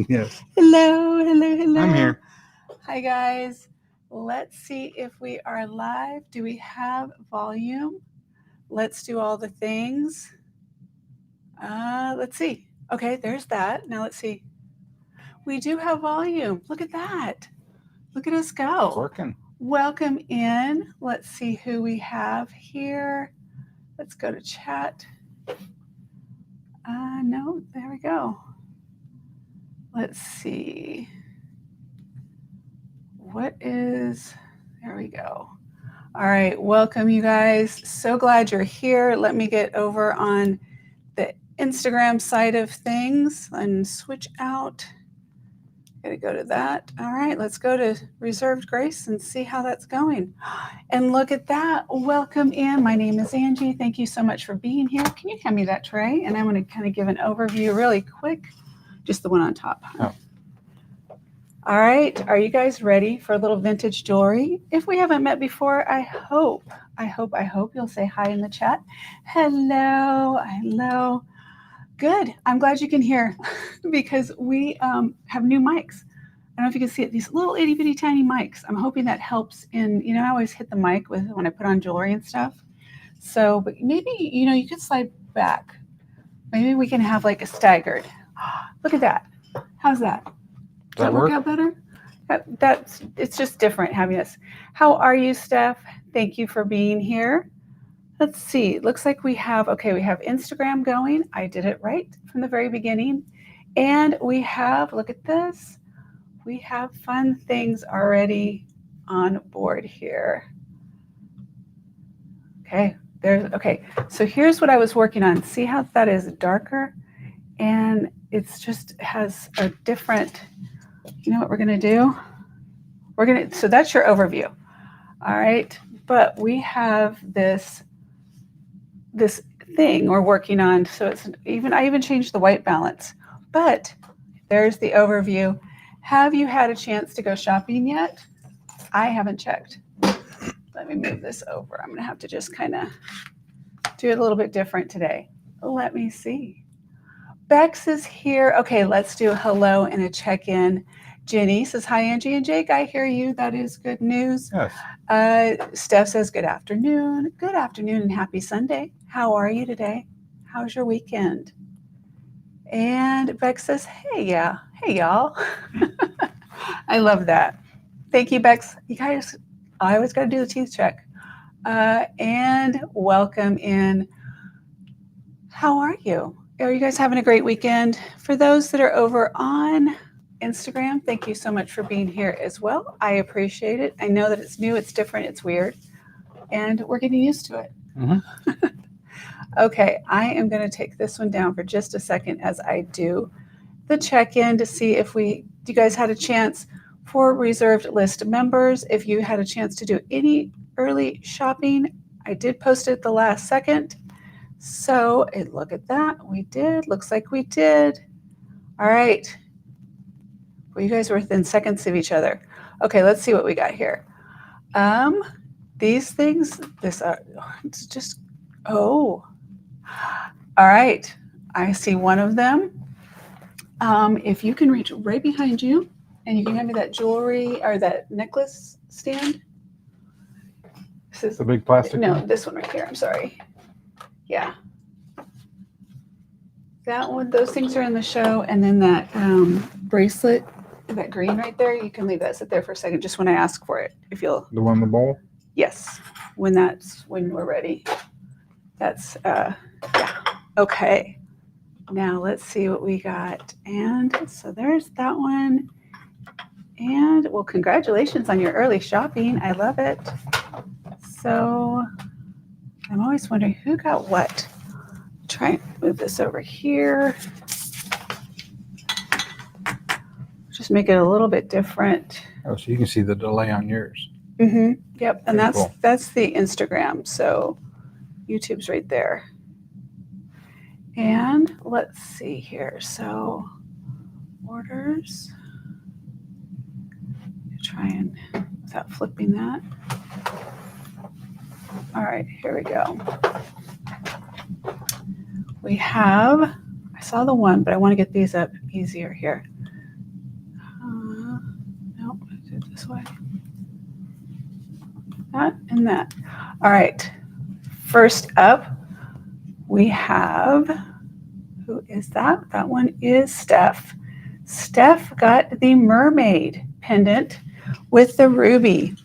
Yes. Hello, hello, hello. I'm here. Hi, guys. Let's see if we are live. Do we have volume? Let's do all the things. Let's see. Okay, there's that. Now let's see. We do have volume. Look at that. Look at us It's go. working. Welcome in. Let's see who we have here. Let's go to chat. No, there we go. Let's see. What is, there we go. All right, welcome you guys. So glad you're here. Let me get over on the Instagram side of things and switch out. Gotta go to that. All right, let's go to Reserved Grace and see how that's going. And look at that. Welcome in. My name is Angie. Thank you so much for being here. Can you hand me that tray? And I'm going to kind of give an overview really quick. Just the one on top. Oh. All right. Are you guys ready for a little vintage jewelry? If we haven't met before, I hope you'll say hi in the chat. Hello. Hello. Good. I'm glad you can hear because we have new mics. I don't know if you can see it, these little itty bitty tiny mics. I'm hoping that helps in, I always hit the mic with when I put on jewelry and stuff. So, but maybe, you could slide back. Maybe we can have like a staggered. Look at that. How's that? Does that work out better? It's just different having this. How are you, Steph? Thank you for being here. Let's see. It looks like we have Instagram going. I did it right from the very beginning. And we have, look at this. We have fun things already on board here. Okay. So here's what I was working on. See how that is darker? And it's just has a different, you know what we're going to do? So that's your overview. All right. But we have this thing we're working on. So I even changed the white balance, but there's the overview. Have you had a chance to go shopping yet? I haven't checked. Let me move this over. I'm going to have to just kind of do it a little bit different today. Let me see. Bex is here. Okay, let's do a hello and a check-in. Jenny says, hi, Angie and Jake. I hear you. That is good news. Yes. Steph says, good afternoon. Good afternoon and happy Sunday. How are you today? How's your weekend? And Bex says, hey, yeah. Hey, y'all. I love that. Thank you, Bex. You guys, I always got to do the teeth check. And welcome in. How are you? Are you guys having a great weekend? For those that are over on Instagram, thank you so much for being here as well. I appreciate it. I know that it's new, it's different, it's weird, and we're getting used to it. Mm-hmm. Okay, I am going to take this one down for just a second as I do the check-in to see if you guys had a chance for reserved list members. If you had a chance to do any early shopping, I did post it the last second. So look at that. We did. Looks like we did. All right. Well, you guys were within seconds of each other. Okay, let's see what we got here. These things, it's just, all right. I see one of them. If you can reach right behind you and you can hand me that jewelry or that necklace stand. This is the big plastic No, one? this one right here. I'm sorry. Yeah. That one, those things are in the show. And then that bracelet, that green right there, you can leave that sit there for a second, just when I ask for it. If you'll. The one in the bowl? Yes. When we're ready. That's, yeah. Okay. Now let's see what we got. And so there's that one. And well, congratulations on your early shopping. I love it. So I'm always wondering who got what. Try and move this over here. Just make it a little bit different. Oh, so you can see the delay on yours. Mm-hmm. Yep. And Very cool. that's the Instagram. So YouTube's right there. And let's see here. So orders. Try and without flipping that. All right, here we go. We have, I saw the one, but I want to get these up easier here. it this way. That and that. All right. First up, we have, who is that? That one is Steph. Steph got the mermaid pendant with the ruby.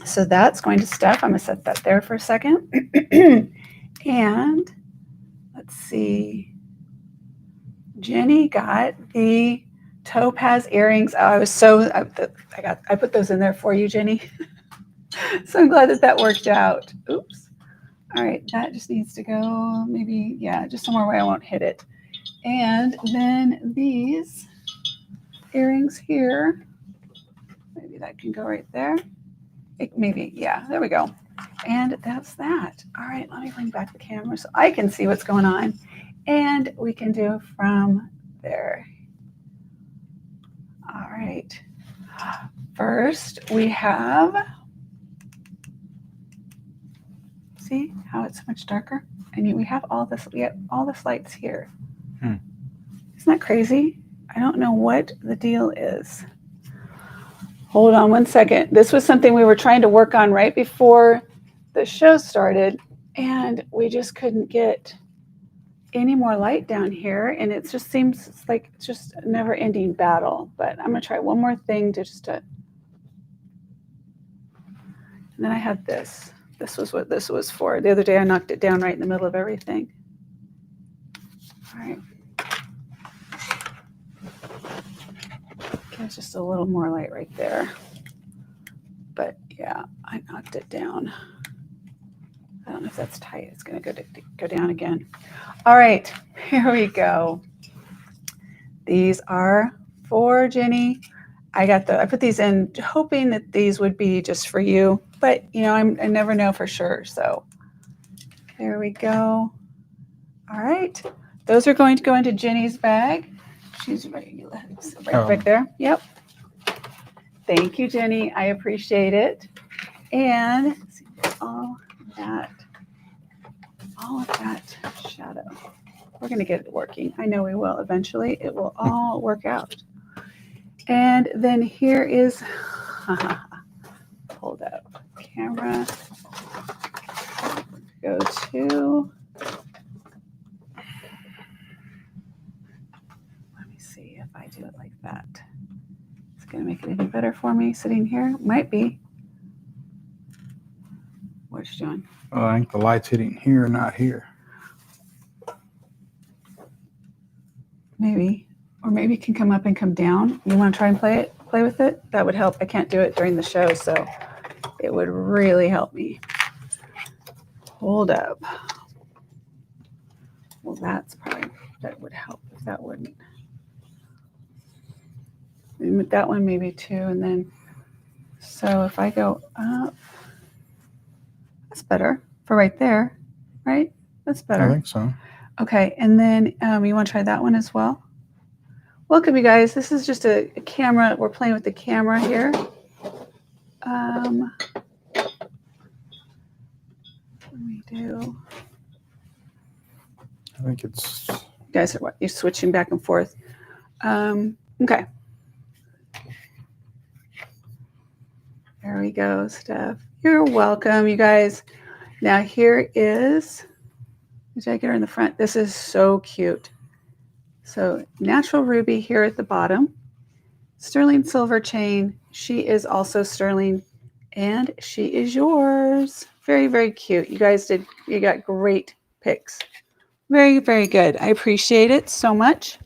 So that's going to Steph. I'm going to set that there for a second. And let's see. Jenny got the topaz earrings. Oh, I put those in there for you, Jenny. So I'm glad that worked out. Oops. All right, that just needs to go maybe, yeah, just somewhere where I won't hit it. And then these earrings here, maybe that can go right there. Maybe, yeah, there we go. And that's that. All right, let me bring back the camera so I can see what's going on. And we can do from there. All right. First, we have, see how it's much darker? And we have all this lights here. Isn't that crazy? I don't know what the deal is. Hold on one second. This was something we were trying to work on right before the show started, and we just couldn't get any more light down here, and it just seems like it's just a never-ending battle. But I'm gonna try one more thing to and then I had this. This was what this was for. The other day I knocked it down right in the middle of everything. All right. There's just a little more light right there. But yeah, I knocked it down. I don't know if that's tight. It's going to go down again. All right, here we go. These are for Jenny. I put these in hoping that these would be just for you, but you know, I never know for sure. So there we go. All right, those are going to go into Jenny's bag. She's right back there. Yep. Thank you, Jenny. I appreciate it. And let's see, all of that shadow. We're going to get it working. I know we will eventually. It will all work out. And then here is, hold up, camera. Go to, let me see if I do it like that. It's going to make it any better for me sitting here. Might be. What you doing? I think the light's hitting here, not here. Maybe. Or maybe it can come up and come down. You want to try and play with it? That would help. I can't do it during the show, so it would really help me. Hold up. Well, that would help if that wouldn't. And with that one, maybe too. And then, so if I go up, that's better for right there, right? That's better. I think so. Okay, and then you want to try that one as well? Welcome, you guys. This is just a camera. We're playing with the camera here. Let me do. I think it's. You guys are what? You're switching back and forth. Okay. There we go, Steph. You're welcome, you guys. Now here is. Did I get her in the front? This is so cute. So natural ruby here at the bottom. Sterling silver chain. She is also sterling. And she is yours. Very, very cute. You guys you got great picks. Very, very good. I appreciate it so much.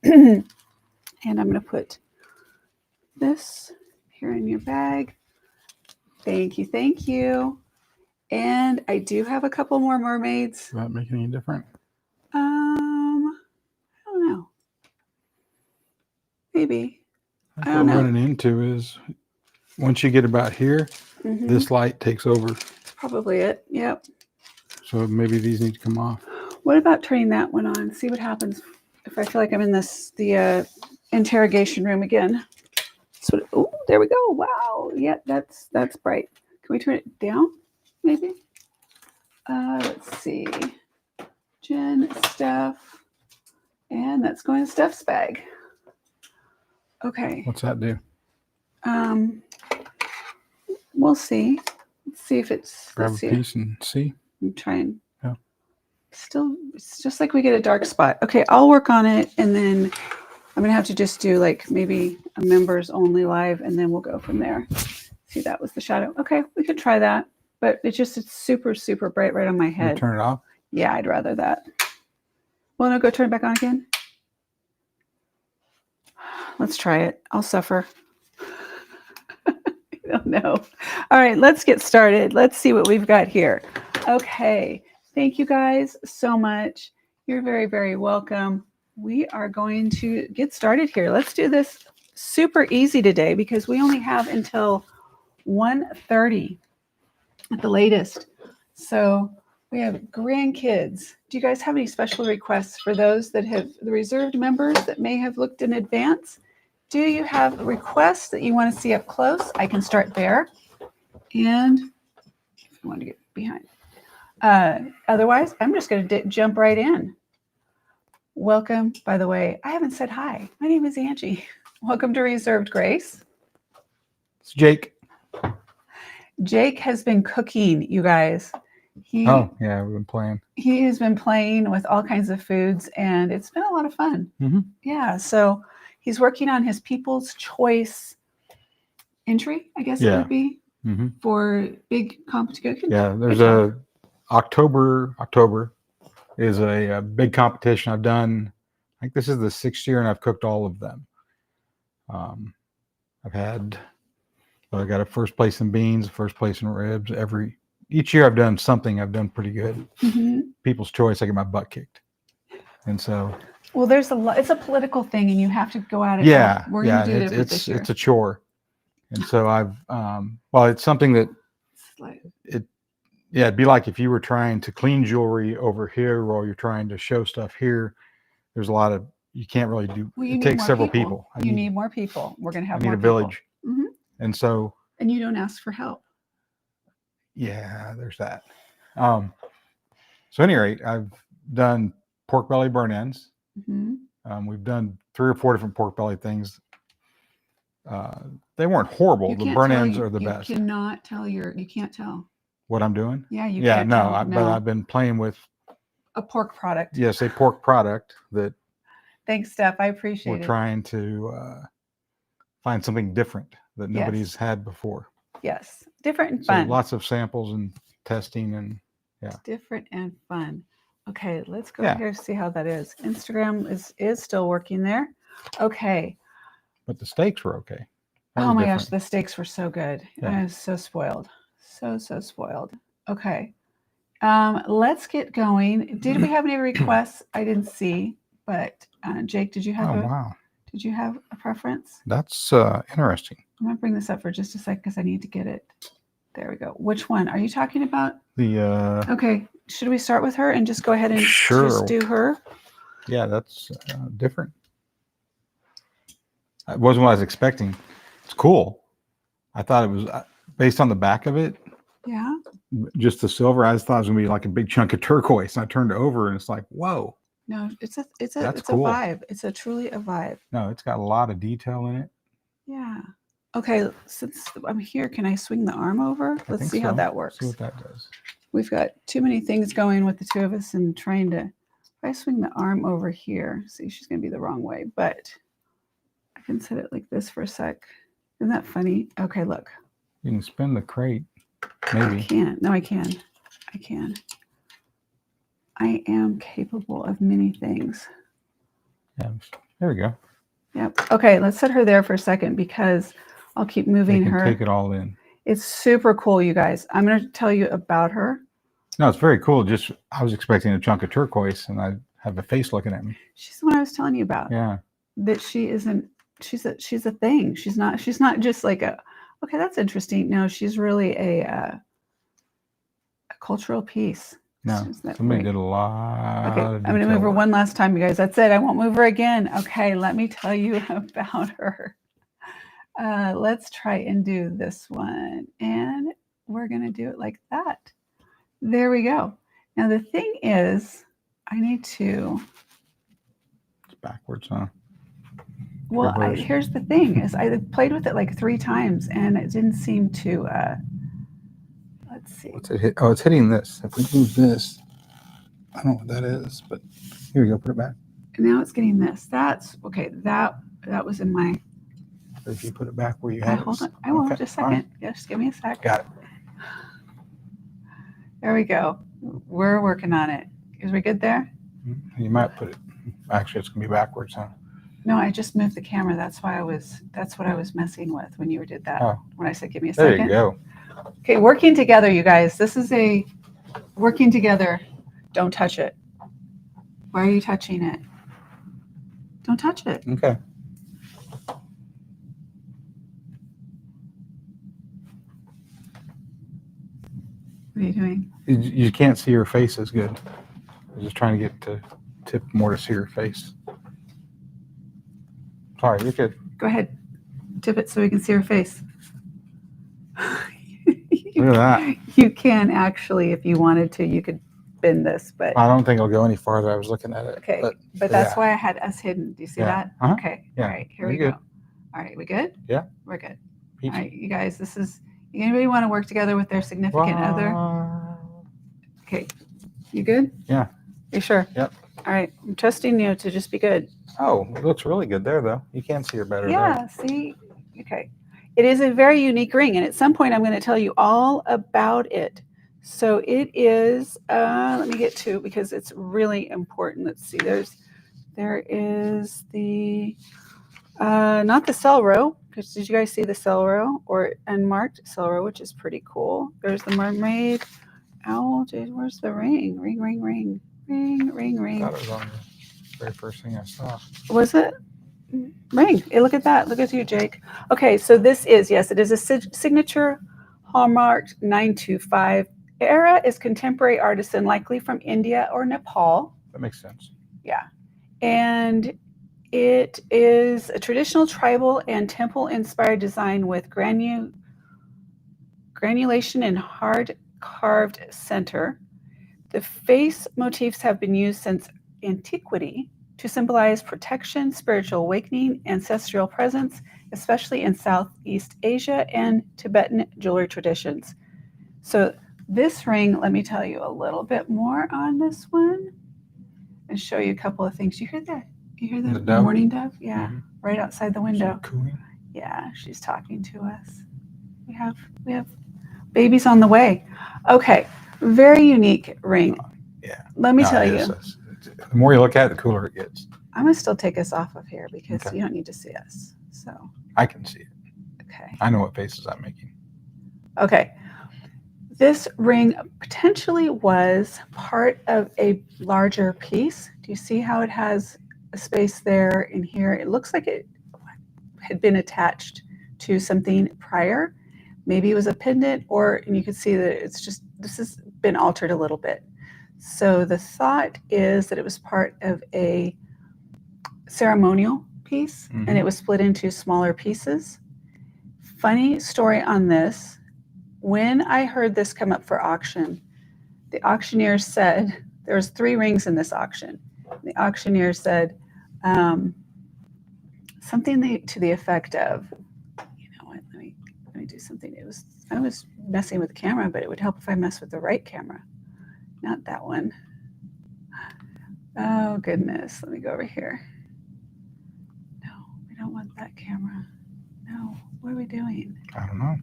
And I'm going to put this here in your bag. Thank you. Thank you. And I do have a couple more mermaids. Does that make any difference? I don't know. Maybe. I don't know. What I'm running into is once you get about here, this light takes over. That's probably it. Yep. So maybe these need to come off. What about turning that one on? See what happens if I feel like I'm in the interrogation room again. So, oh, there we go. Wow. Yeah, that's bright. Can we turn it down? Maybe. Let's see. Jen, Steph, and that's going to Steph's bag. Okay. What's that do? We'll see. Let's see if it's. Grab Let's a see. piece and see. I'm trying. Yeah. Still, it's just like we get a dark spot. Okay, I'll work on it, and then I'm gonna have to just do like maybe a members only live, and then we'll go from there. See, that was the shadow. Okay, we could try that, but it's super, super bright right on my You head. turn it off. Yeah, I'd rather that. Well, no, go turn it back on again. Let's try it. I'll suffer. I don't know. All right, let's get started. Let's see what we've got here. Okay, thank you guys so much. You're very, very welcome. We are going to get started here. Let's do this super easy today because we only have until 1:30 at the latest. So we have grandkids. Do you guys have any special requests for those that have the reserved members that may have looked in advance? Do you have requests that you want to see up close? I can start there. And if you want to get behind. Otherwise, I'm just going to jump right in. Welcome, by the way. I haven't said hi. My name is Angie. Welcome to Reserved Grace. It's Jake. Jake has been cooking, you guys. Yeah, we've been playing. He has been playing with all kinds of foods, and it's been a lot of fun. Mm-hmm. Yeah, so he's working on his People's Choice entry, I guess it would be, for big competition. Yeah, there's a October is a big competition I've done. I think this is the 6th year, and I've cooked all of them. I got a first place in beans, first place in ribs. Each year I've done something. I've done pretty good. People's Choice, I get my butt kicked, and so. Well, there's a lot. It's a political thing, and you have to go at it. Yeah, we're gonna do it this year. It's a chore, and so I've it's something that it'd be like if you were trying to clean jewelry over here while you're trying to show stuff here. There's a lot of you can't really do. It takes several people. You need more people. We're gonna have. I need more a village, and so. And you don't ask for help. Yeah, there's that. So at any rate, I've done pork belly burn ends. We've done 3 or 4 different pork belly things. They weren't horrible. The burn ends are the best. You cannot tell you can't tell. What I'm doing? Yeah, you can't tell. But I've been playing with a pork product. Yes, a pork product that. Thanks, Steph. I appreciate it. We're trying to find something different that nobody's had before. Yes, different and fun. So lots of samples and testing and different and fun. Okay, let's go here and see how that is. Instagram is still working there. Okay. But the steaks were okay. Oh my gosh, the steaks were so good. I was so spoiled. So spoiled. Okay. Let's get going. Did we have any requests? I didn't see, but Jake, did you have Did you have a preference? That's interesting. I'm going to bring this up for just a sec because I need to get it. There we go. Which one are you talking about? Okay. Should we start with her and just go ahead and just do her? Yeah, that's different. It wasn't what I was expecting. It's cool. I thought it was based on the back of it. Yeah. Just the silver. I just thought it was going to be like a big chunk of turquoise. And I turned it over and it's like, whoa. No, it's a cool. vibe. It's truly a vibe. No, it's got a lot of detail in it. Yeah. Okay, since I'm here, can I swing the arm over? Let's see how that works. See what that does. We've got too many things going with the two of us and trying to. If I swing the arm over here, see, she's going to be the wrong way, but I can set it like this for a sec. Isn't that funny? Okay, look. You can spin the crate, maybe. I can't. No, I can. I can. I am capable of many things. Yeah, there we go. Yep. Okay, let's set her there for a second because I'll keep moving her. Take it all in. It's super cool, you guys. I'm going to tell you about her. No, it's very cool. Just I was expecting a chunk of turquoise, and I have a face looking at me. She's the one I was telling you about. Yeah. That she isn't. She's a thing. She's not just like a. Okay, that's interesting. No, she's really a cultural piece. No, somebody did a lot. Okay, I'm going to move her one last time, you guys. That's it. I won't move her again. Okay, let me tell you about her. Let's try and do this one. And we're going to do it like that. There we go. Now, the thing is, I need to... It's backwards, huh? Well, reverse. here's the thing: is I played with it like 3 times, and it didn't seem to. Let's see. What's it hit? Oh, it's hitting this. If we move this, I don't know what that is, but here we go. Put it back. And now it's getting this. That's okay. That was in my. If you put it back where you had it. Hold on. I will. Okay, Just a second. Yeah, just give me a sec. Got it. There we go. We're working on it. Is we good there? You might put it. Actually, it's gonna be backwards, huh? No, I just moved the camera. That's what I was messing with when you did that. Oh. When I said give me a There second. you go. Okay, working together, you guys. This is a working together. Don't touch it. Why are you touching it? Don't touch it. Okay. What are you doing? You can't see her face as good. I was just trying to get to tip more to see her face. Sorry, you're good. Go ahead. Tip it so we can see her face. Look at that. You can actually, if you wanted to, you could bend this, but I don't think it'll go any farther. I was looking at it. okay. But that's yeah. why I had us hidden. Do you see Yeah. that? Uh-huh. Okay. Yeah. All right. Here You're we go. good. All right. We good? Yeah. We're good. Peachy. All right, you guys. This is. Anybody want to work together with their significant other? Okay. You good? Yeah. You sure? Yep. All right. I'm trusting you to just be good. Oh, it looks really good there, though. You can see her better Yeah. See. Okay. It is a very unique ring, and at some point, I'm going to tell you all about it. So it is. Let me get to because it's really important. Let's see. There is the not the Celro. Because did you guys see the Celro or unmarked Celro, which is pretty cool? There's the mermaid owl. Dude, where's the ring? Ring. there. I thought it was on the very first thing I saw. Was it? Ring. Hey, look at that. Look at you, Jake. Okay, so this is, yes, it is a signature hallmarked 925. Era is contemporary artisan, likely from India or Nepal. That makes sense. Yeah. And it is a traditional tribal and temple-inspired design with granulation and hard carved center. The face motifs have been used since antiquity to symbolize protection, spiritual awakening, ancestral presence, especially in Southeast Asia and Tibetan jewelry traditions. So this ring, let me tell you a little bit more on this one and show you a couple of things. You hear that? You hear the dove? mourning dove? Yeah, Mm-hmm. right outside the window. Cooing. Yeah, she's talking to us. We have babies on the way. Okay, very unique ring. Yeah. Let me tell you. The more you look at it, the cooler it gets. I'm gonna still take us off of here because Okay. you don't need to see us. So I can see it. okay. I know what faces I'm making. Okay. This ring potentially was part of a larger piece. Do you see how it has a space there and here? It looks like it had been attached to something prior. Maybe it was a pendant, and you can see that this has been altered a little bit. So the thought is that it was part of a ceremonial piece, and it was split into smaller pieces. Funny story on this. When I heard this come up for auction, the auctioneer said, there was 3 rings in this auction. The auctioneer said something to the effect of, you know what, let me do something. I was messing with the camera, but it would help if I mess with the right camera, not that one. Oh goodness, let me go over here. No, we don't want that camera. No, what are we doing? I don't know.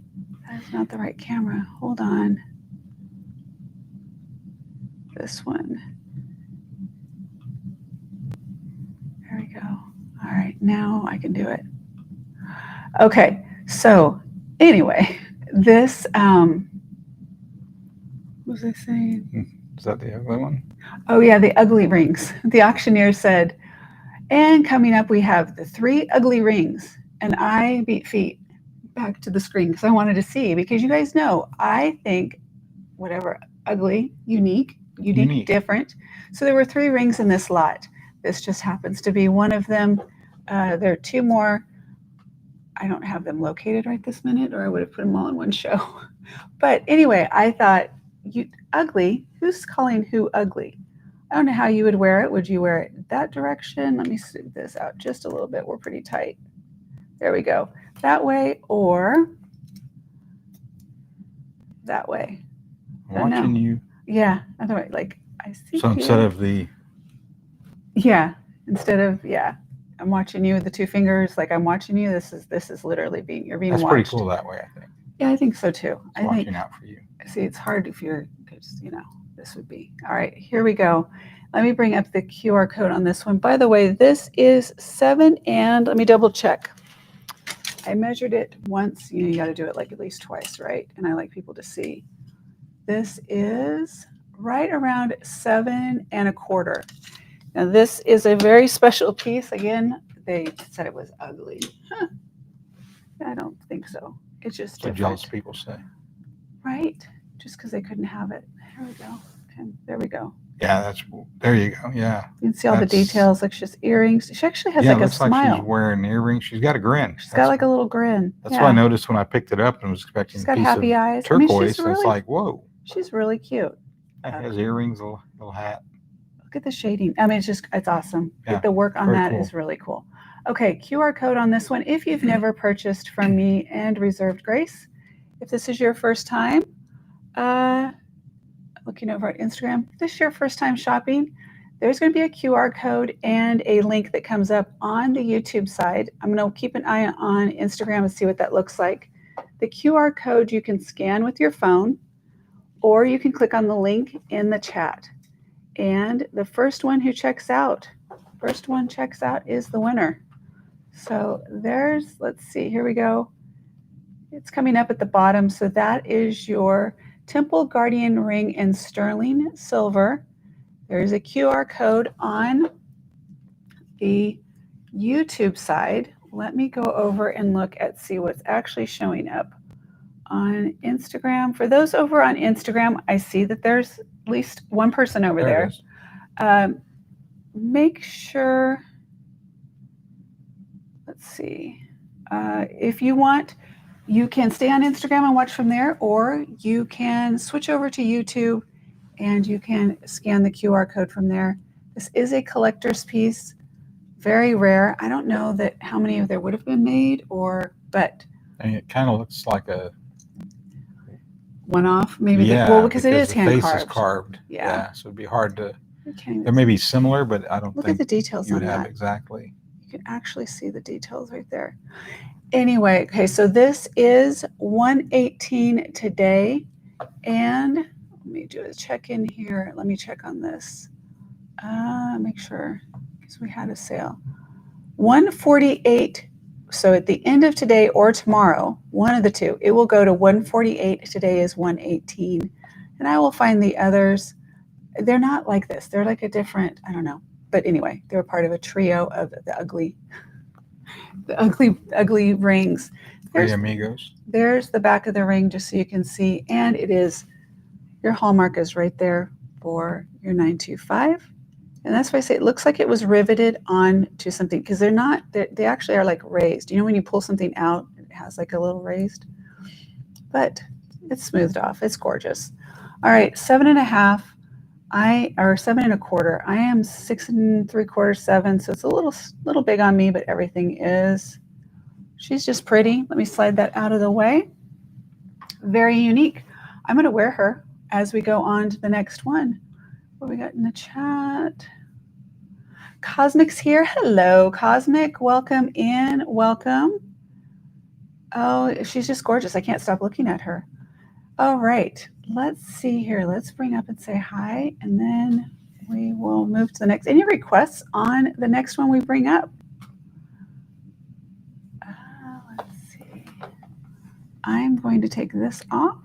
That's not the right camera. Hold on. This one. There we go. All right, now I can do it. Okay, so anyway, this, what was I saying? Is that the ugly one? Oh yeah, the ugly rings. The auctioneer said, and coming up we have the 3 ugly rings. And I beat feet back to the screen because I wanted to see, because you guys know, I think whatever, ugly, unique, different. So there were 3 rings in this lot. This just happens to be one of them. There are 2 more. I don't have them located right this minute, or I would have put them all in one show. But anyway, I thought, ugly, who's calling who ugly? I don't know how you would wear it. Would you wear it that direction? Let me smooth this out just a little bit. We're pretty tight. There we go. That way or that way. I'm watching you. Yeah, other way. Like I see. So instead of the. Yeah, I'm watching you with the two fingers. Like I'm watching you. This is literally you're being That's watched. pretty cool that way, I think. Yeah, I think so too. It's watching out for you. See, it's hard if because this would be. All right, here we go. Let me bring up the QR code on this one. By the way, this is 7 and let me double check. I measured it once. You got to do it like at least twice, right? And I like people to see. This is right around 7 1/4. Now this is a very special piece. Again, they said it was ugly. Huh. I don't think so. It's just different. Jealous people say. Right? Just because they couldn't have it. Here we go. Okay, there we go. Yeah, there you go. Yeah. You can see all the details, like she's earrings. She actually has like a smile. Like she's wearing earrings. She's got a grin. She's got like a little grin. That's what I noticed when I picked it up and was expecting she's got happy eyes. Turquoise. So it's like, whoa. She's really cute. It has earrings, a little hat. Look at the shading. I mean, it's awesome. Yeah, the work on that is really cool. Okay, QR code on this one. If you've never purchased from me and Reserved Grace, if this is your first time, looking over at Instagram, if this is your first time shopping, there's going to be a QR code and a link that comes up on the YouTube side. I'm going to keep an eye on Instagram and see what that looks like. The QR code you can scan with your phone, or you can click on the link in the chat. And the first one who checks out, is the winner. So let's see, here we go. It's coming up at the bottom. So that is your Temple Guardian ring in sterling silver. There's a QR code on the YouTube side. Let me go over and see what's actually showing up on Instagram. For those over on Instagram, I see that there's at least one person over there. Make sure, let's see, if you want, you can stay on Instagram and watch from there, or you can switch over to YouTube and you can scan the QR code from there. This is a collector's piece, very rare. I don't know how many there would have been made, but and it kind of looks like a one-off, maybe. Yeah, because it is hand carved. The face is carved. Yeah, so it'd be hard to. They may be similar, but I don't think look at the details you would on have that. exactly. You can actually see the details right there. Anyway, okay, so this is 118 today, and let me do a check-in here. Let me check on this. Make sure, because we had a sale. 148. So at the end of today or tomorrow, one of the two, it will go to 148. Today is 118, and I will find the others. They're not like this. They're like a different, I don't know. But anyway, they're part of a trio of the ugly rings. Three amigos. There's the back of the ring, just so you can see. And your hallmark is right there for your 925. And that's why I say it looks like it was riveted onto something, because they actually are like raised. When you pull something out, it has like a little raised, but it's smoothed off. It's gorgeous. All right, 7 1/2. 7 1/4. I am 6 3/4, 7. So it's a little big on me, but everything is. She's just pretty. Let me slide that out of the way. Very unique. I'm going to wear her as we go on to the next one. What we got in the chat? Cosmic's here. Hello, Cosmic. Welcome in. Welcome. Oh, she's just gorgeous. I can't stop looking at her. All right. Let's see here. Let's bring up and say hi, and then we will move to the next. Any requests on the next one we bring up? Let's see. I'm going to take this off.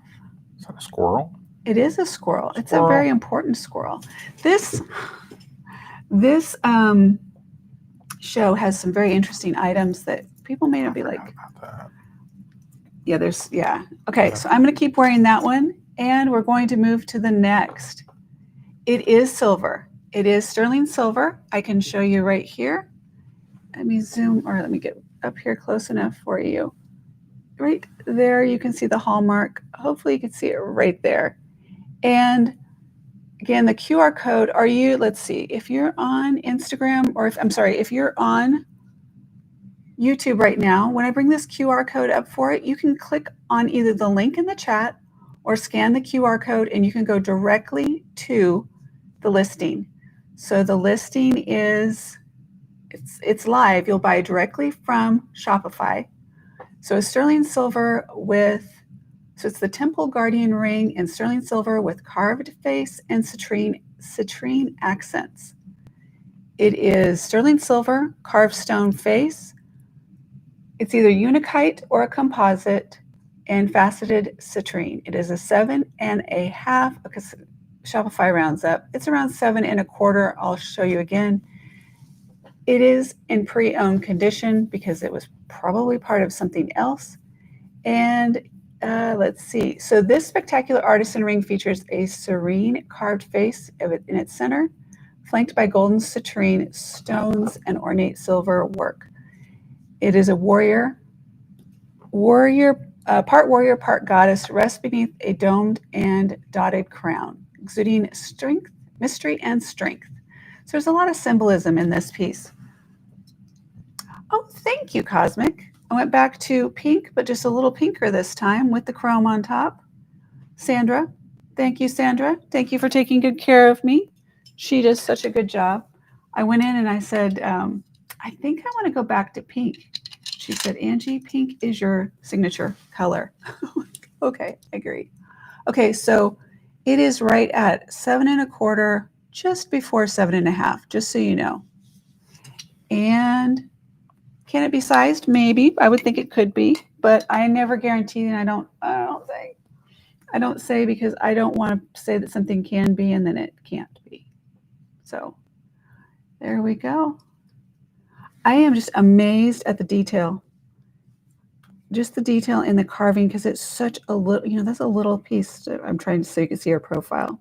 Is that a squirrel? It is a squirrel. It's a very important squirrel. This show has some very interesting items that people may not be like. Yeah, Okay, so I'm going to keep wearing that one, and we're going to move to the next. It is silver. It is sterling silver. I can show you right here. Let me zoom, or let me get up here close enough for you. Right there, you can see the hallmark. Hopefully you can see it right there. And Again, the QR code, let's see, if you're on Instagram or if you're on YouTube right now, when I bring this QR code up for it, you can click on either the link in the chat or scan the QR code and you can go directly to the listing. So the listing is, it's live. You'll buy directly from Shopify. So a sterling silver so it's the Temple Guardian ring in sterling silver with carved face and citrine accents. It is sterling silver, carved stone face. It's either unakite or a composite and faceted citrine. It is a 7.5 because Shopify rounds up. It's around 7.25. I'll show you again. It is in pre-owned condition because it was probably part of something else. And let's see. So this spectacular artisan ring features a serene carved face in its center, flanked by golden citrine stones and ornate silver work. It is a warrior, part warrior, part goddess, rests beneath a domed and dotted crown, exuding strength, mystery, and strength. So there's a lot of symbolism in this piece. Oh, thank you, Cosmic. I went back to pink, but just a little pinker this time with the chrome on top. Sandra, thank you, Sandra. Thank you for taking good care of me. She does such a good job. I went in and I said, I think I want to go back to pink. She said, Angie, pink is your signature color. Okay, I agree. Okay, so it is right at 7.25, just before 7.5, just so you know. And can it be sized? Maybe. I would think it could be, but I never guarantee, and I don't say because I don't want to say that something can be and then it can't be. So there we go. I am just amazed at the detail. Just the detail in the carving because it's such a little, that's a little piece. I'm trying to so you can see her profile.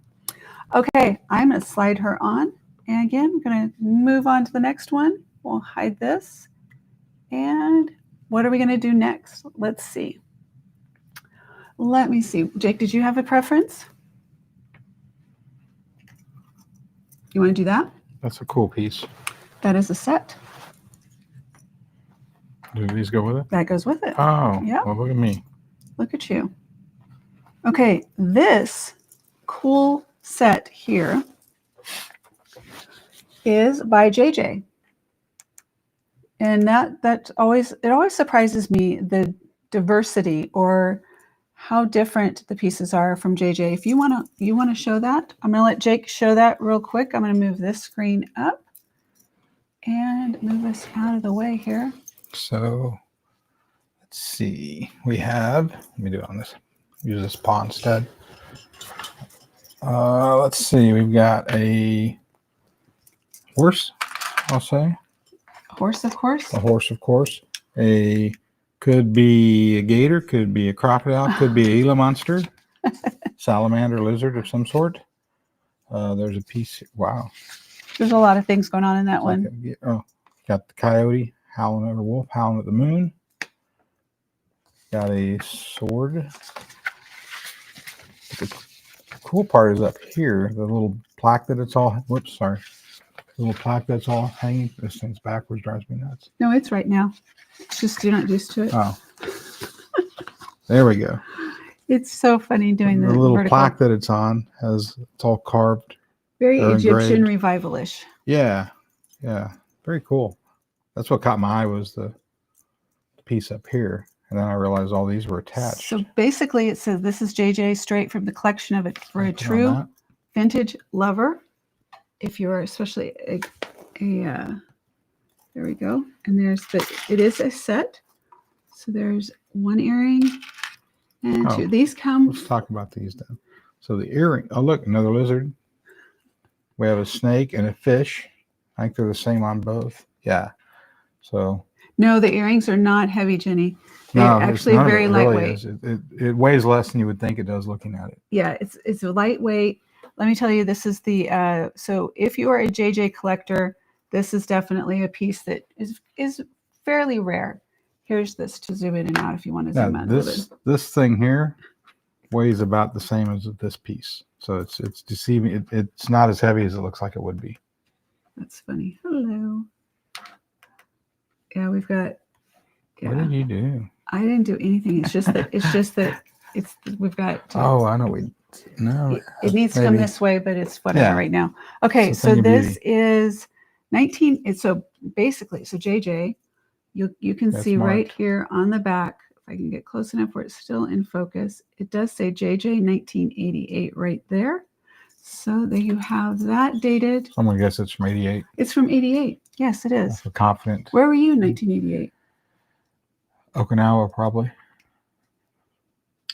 Okay, I'm going to slide her on. And again, I'm going to move on to the next one. We'll hide this. And what are we going to do next? Let's see. Let me see. Jake, did you have a preference? You want to do that? That's a cool piece. That is a set. Do these go with it? That goes with it. Oh, yeah. Well, look at me. Look at you. Okay, this cool set here is by JJ. And it always surprises me, the diversity or how different the pieces are from JJ. If you want to show that, I'm going to let Jake show that real quick. I'm going to move this screen up and move us out of the way here. So let's see. We have, let me do it on this. Use this paw instead. Let's see. We've got a horse, I'll say. Horse, of course. A horse, of course. Could be a gator, could be a crocodile, could be a Gila monster, salamander, lizard of some sort. There's a piece. Wow. There's a lot of things going on in that one. Got the coyote howling at a wolf, howling at the moon. Got a sword. The cool part is up here, the little plaque that it's all. Whoops, sorry. The little plaque that's all hanging. This thing's backwards, drives me nuts. No, it's right now. It's just you're not used to it. Oh. There we go. It's so funny doing the little vertical plaque that it's on it's all carved. Very Egyptian revival-ish. Yeah. Very cool. That's what caught my eye was the piece up here. And then I realized all these were attached. So basically it says this is JJ straight from the collection of it for a true vintage lover. If you're especially there we go. And it is a set. So there's one earring and two. These come. Let's talk about these then. So the earring, oh look, another lizard. We have a snake and a fish. I think they're the same on both. Yeah. So. No, the earrings are not heavy, Jenny. They're actually very lightweight. Really it weighs less than you would think it does looking at it. Yeah, it's a lightweight. Let me tell you, this is the so if you are a JJ collector, this is definitely a piece that is fairly rare. Here's this to zoom in and out if you want to zoom out a little bit. This thing here weighs about the same as this piece. So it's deceiving. It's not as heavy as it looks like it would be. That's funny. Hello. Yeah, we've got. Yeah. What did you do? I didn't do anything. It's just that we've got. Oh, I know. It needs to come this way, but it's whatever right now. Okay, so this is 19. It's so JJ, you can see right here on the back. If I can get close enough where it's still in focus, it does say JJ 1988 right there. So there you have that dated. I'm gonna guess it's from 88. It's from 88. Yes, it is. I'm confident. Where were you in 1988? Okinawa, probably.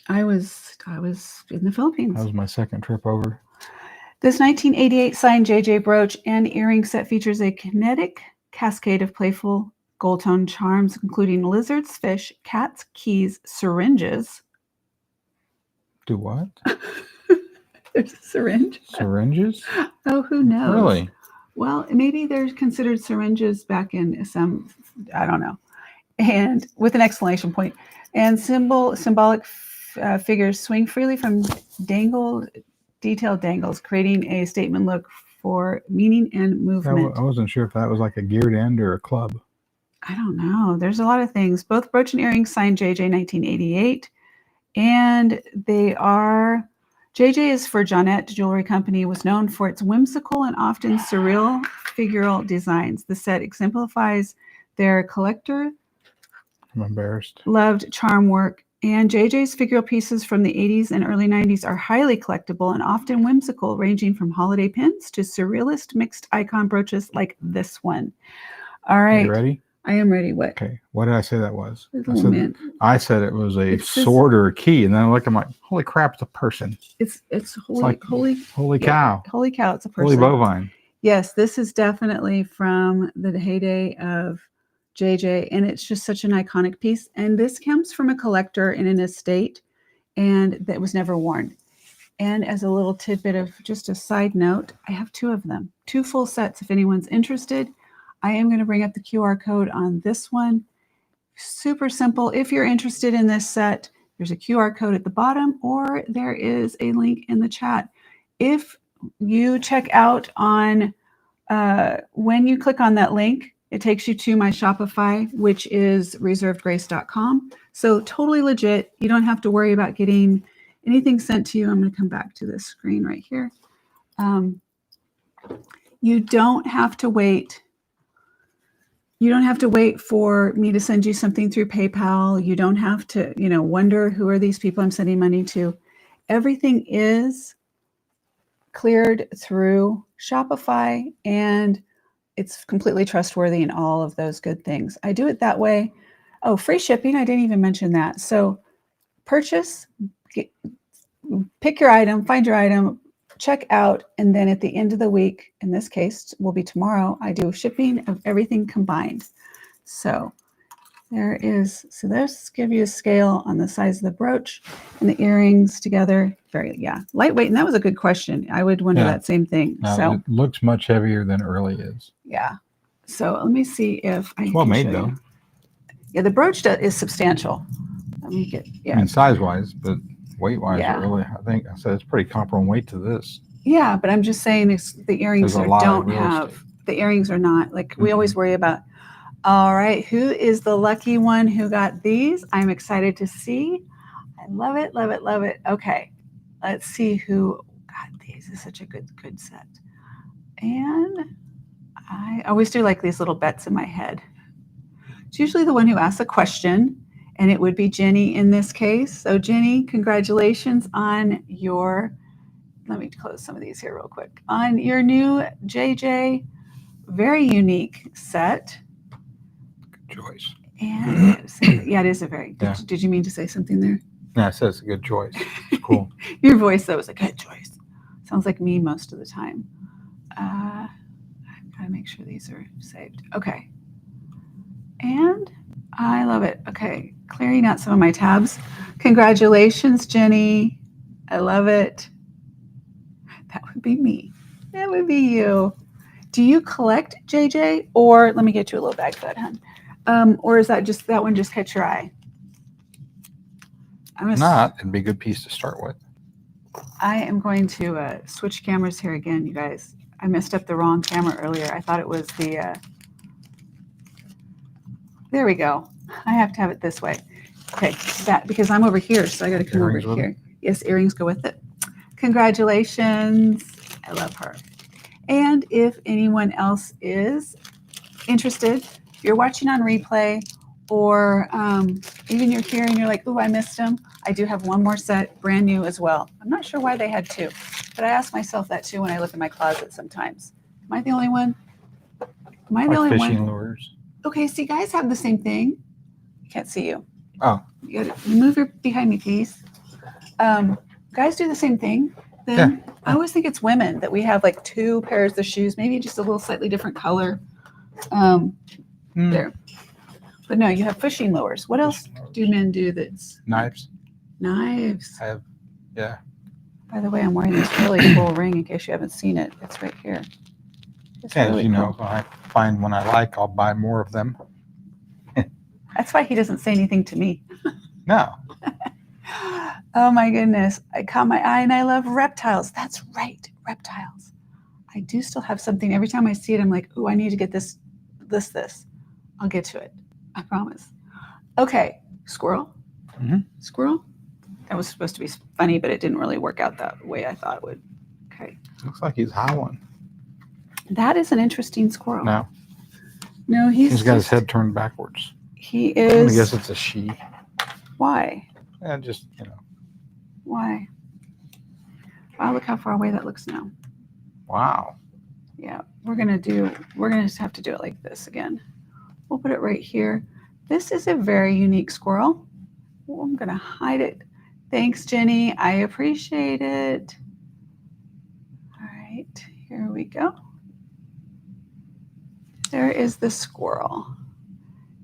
I was in the Philippines. That was my second trip over. This 1988 signed JJ brooch and earring set features a kinetic cascade of playful gold tone charms, including lizards, fish, cats, keys, syringes. Do what? There's a syringe. Syringes? Oh, who knows? Really? Well, maybe they're considered syringes back in some, I don't know. And with an exclamation point. And symbolic figures swing freely from detailed dangles, creating a statement look for meaning and movement. I wasn't sure if that was like a geared end or a club. I don't know. There's a lot of things. Both brooch and earrings signed JJ 1988. And they are... JJ is for Jeanette Jewelry Company, was known for its whimsical and often surreal figural designs. The set exemplifies their collector I'm embarrassed. loved charm work, and JJ's figural pieces from the 80s and early 90s are highly collectible and often whimsical, ranging from holiday pins to surrealist mixed icon brooches like this one. All right. Are you ready? I am ready. What? Okay. What did I say that was? I said it was a sword or a key, and then I looked, I'm like, holy crap, it's a person. It's holy cow. Holy cow, it's a person. Holy bovine. Yes, this is definitely from the heyday of JJ, and it's just such an iconic piece. And this comes from a collector in an estate, and that was never worn. And as a little tidbit of just a side note, I have 2 of them, 2 full sets. If anyone's interested, I am going to bring up the QR code on this one. Super simple. If you're interested in this set, there's a QR code at the bottom, or there is a link in the chat. If you check out on, when you click on that link, it takes you to my Shopify, which is reservedgrace.com. So totally legit. You don't have to worry about getting anything sent to you. I'm going to come back to this screen right here. You don't have to wait. You don't have to wait for me to send you something through PayPal. You don't have to, wonder who are these people I'm sending money to. Everything is cleared through Shopify, and it's completely trustworthy and all of those good things. I do it that way. Oh, free shipping. I didn't even mention that. So purchase, pick your item, find your item, check out, and then at the end of the week, in this case will be tomorrow, I do shipping of everything combined. So there's give you a scale on the size of the brooch and the earrings together. Lightweight. And that was a good question. I would wonder that same thing. Now, it looks much heavier than it really is. Yeah. So let me see if I can well made though. Yeah, the brooch is substantial. Let me get I mean, size-wise, but weight-wise, I think I said it's pretty comparable in weight to this. Yeah, but I'm just saying the earrings the earrings are not like we always worry about. All right, who is the lucky one who got these? I'm excited to see. I love it, love it, love it. Okay, let's see who got these. This is such a good set. And I always do like these little bets in my head. It's usually the one who asks a question. And it would be Jenny in this case. So Jenny, congratulations on your, let me close some of these here real quick, on your new JJ, very unique set. Good choice. And it is a very good, did you mean to say something there? Yeah, I said it's a good choice. It's cool. Your voice, though, was a good choice. Sounds like me most of the time. I've got to make sure these are saved. Okay. And I love it. Okay, clearing out some of my tabs. Congratulations, Jenny. I love it. That would be me. That would be you. Do you collect JJ? Or let me get you a little bag for that, hon. Or is that one just catch your eye? It'd be a good piece to start with. I am going to switch cameras here again, you guys. I messed up the wrong camera earlier. I thought it was the, there we go. I have to have it this way. Okay, that because I'm over here, so I got to come Earrings over with here. Yes, earrings go with it. Congratulations. I love her. And if anyone else is interested, if you're watching on replay, or even you're here and you're like, oh, I missed them, I do have one more set, brand new as well. I'm not sure why they had two, but I ask myself that too when I look in my closet sometimes. Am I the only one? Am I the only fishing one? lures. Okay, see, guys have the same thing. Can't see you. Oh. You gotta move your behind me, please. Guys do the same thing. Then Yeah. I always think it's women that we have like two pairs of shoes, maybe just a little slightly different color. There. But no, you have fishing lures. What else do men do that's knives? Knives. I have, yeah. By the way, I'm wearing this really cool ring in case you haven't seen it. It's right here. It's As really you know, cool. if I find one I like, I'll buy more of them. That's why he doesn't say anything to me. No. Oh my goodness. I caught my eye and I love reptiles. That's right. Reptiles. I do still have something. Every time I see it, I'm like, oh, I need to get this. I'll get to it. I promise. Okay. Squirrel. Squirrel. That was supposed to be funny, but it didn't really work out that way I thought it would. Okay. Looks like he's howling. That is an interesting squirrel. No. No, he's got his head turned backwards. He is. I'm going to guess it's a she. Why? Yeah, just, you know. Why? Wow, look how far away that looks now. Wow. Yeah, we're gonna just have to do it like this again. We'll put it right here. This is a very unique squirrel. Oh, I'm gonna hide it. Thanks, Jenny. I appreciate it. All right, here we go. There is the squirrel.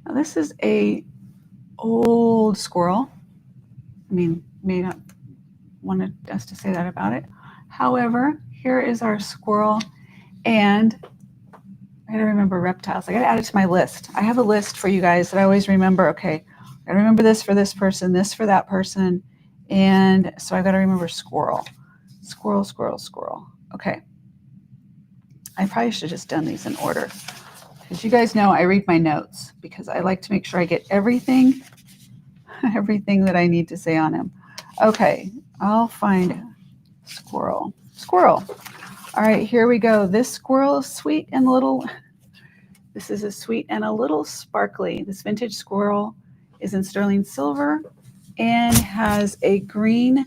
Now this is a old squirrel. I mean, may not want us to say that about it. However, here is our squirrel, and I gotta remember reptiles. I gotta add it to my list. I have a list for you guys that I always remember. Okay, I gotta remember this for this person, this for that person, and so I gotta remember squirrel. Squirrel, squirrel, squirrel. Okay. I probably should have just done these in order. Because you guys know I read my notes because I like to make sure I get everything that I need to say on him. Okay, I'll find squirrel. Squirrel. All right, here we go. This squirrel is sweet and little. This is a sweet and a little sparkly. This vintage squirrel is in sterling silver and has a green.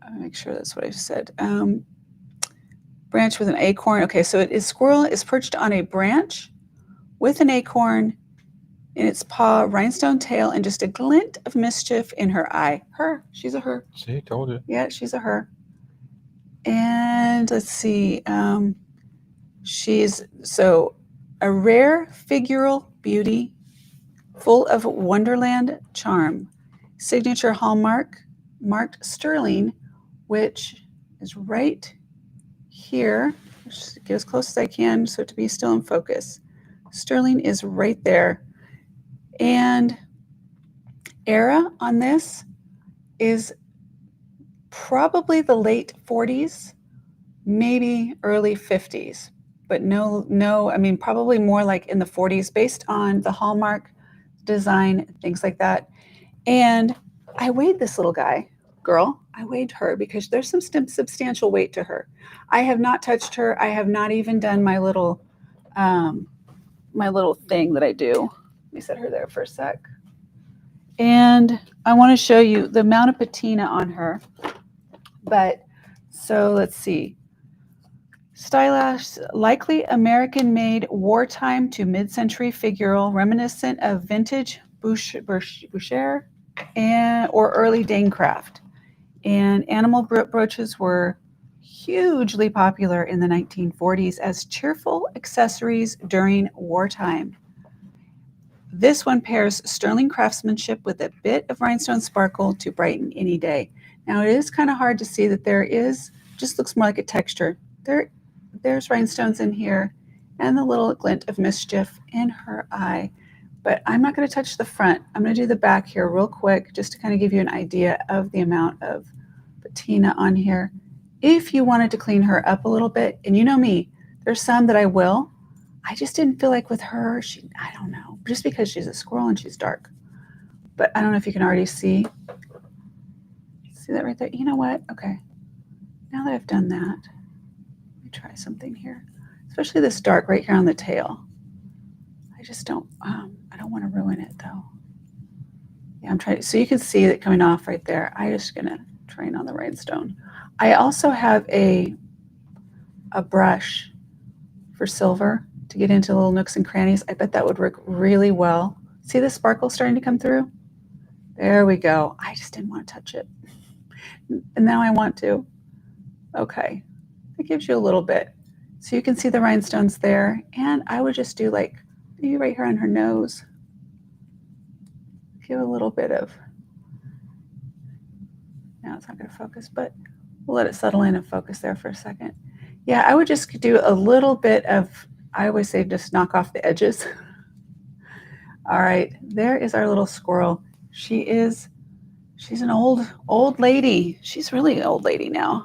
I'll make sure that's what I said. Branch with an acorn. Okay, so squirrel is perched on a branch with an acorn in its paw, rhinestone tail, and just a glint of mischief in her eye. Her. She's a her. See, told you. Yeah, she's a her. And let's see. She's a rare figural beauty, full of wonderland charm. Signature hallmark, marked sterling, which is right here. Just get as close as I can so to be still in focus. Sterling is right there. And era on this is probably the late 40s, maybe early 50s, but no, I mean, probably more like in the 40s based on the hallmark design, things like that. And I weighed this little girl, I weighed her because there's some substantial weight to her. I have not touched her. I have not even done my little thing that I do. Let me set her there for a sec. And I want to show you the amount of patina on her. But so let's see. Stylish, likely American-made wartime to mid-century figural, reminiscent of vintage Boucher or early Danecraft. And animal brooches were hugely popular in the 1940s as cheerful accessories during wartime. This one pairs sterling craftsmanship with a bit of rhinestone sparkle to brighten any day. Now it is kind of hard to see that just looks more like a texture. There's rhinestones in here and the little glint of mischief in her eye. But I'm not going to touch the front. I'm going to do the back here real quick just to kind of give you an idea of the amount of put Tina on here if you wanted to clean her up a little bit. And you know me, there's some that I will. I just didn't feel like with her, I don't know, just because she's a squirrel and she's dark. But I don't know if you can already see. See that right there? You know what? Okay. Now that I've done that, let me try something here. Especially this dark right here on the tail. I just don't, I don't want to ruin it though. Yeah, I'm trying, so you can see it coming off right there. I'm just gonna train on the rhinestone. I also have a brush for silver to get into little nooks and crannies. I bet that would work really well. See the sparkle starting to come through? There we go. I just didn't want to touch it. And now I want to. Okay, it gives you a little bit. So you can see the rhinestones there. And I would just do like, maybe right here on her nose. Give a little bit of, now it's not going to focus, but we'll let it settle in and focus there for a second. Yeah, I would just do a little bit of, I always say just knock off the edges. All right, there is our little squirrel. She's an old lady. She's really an old lady now.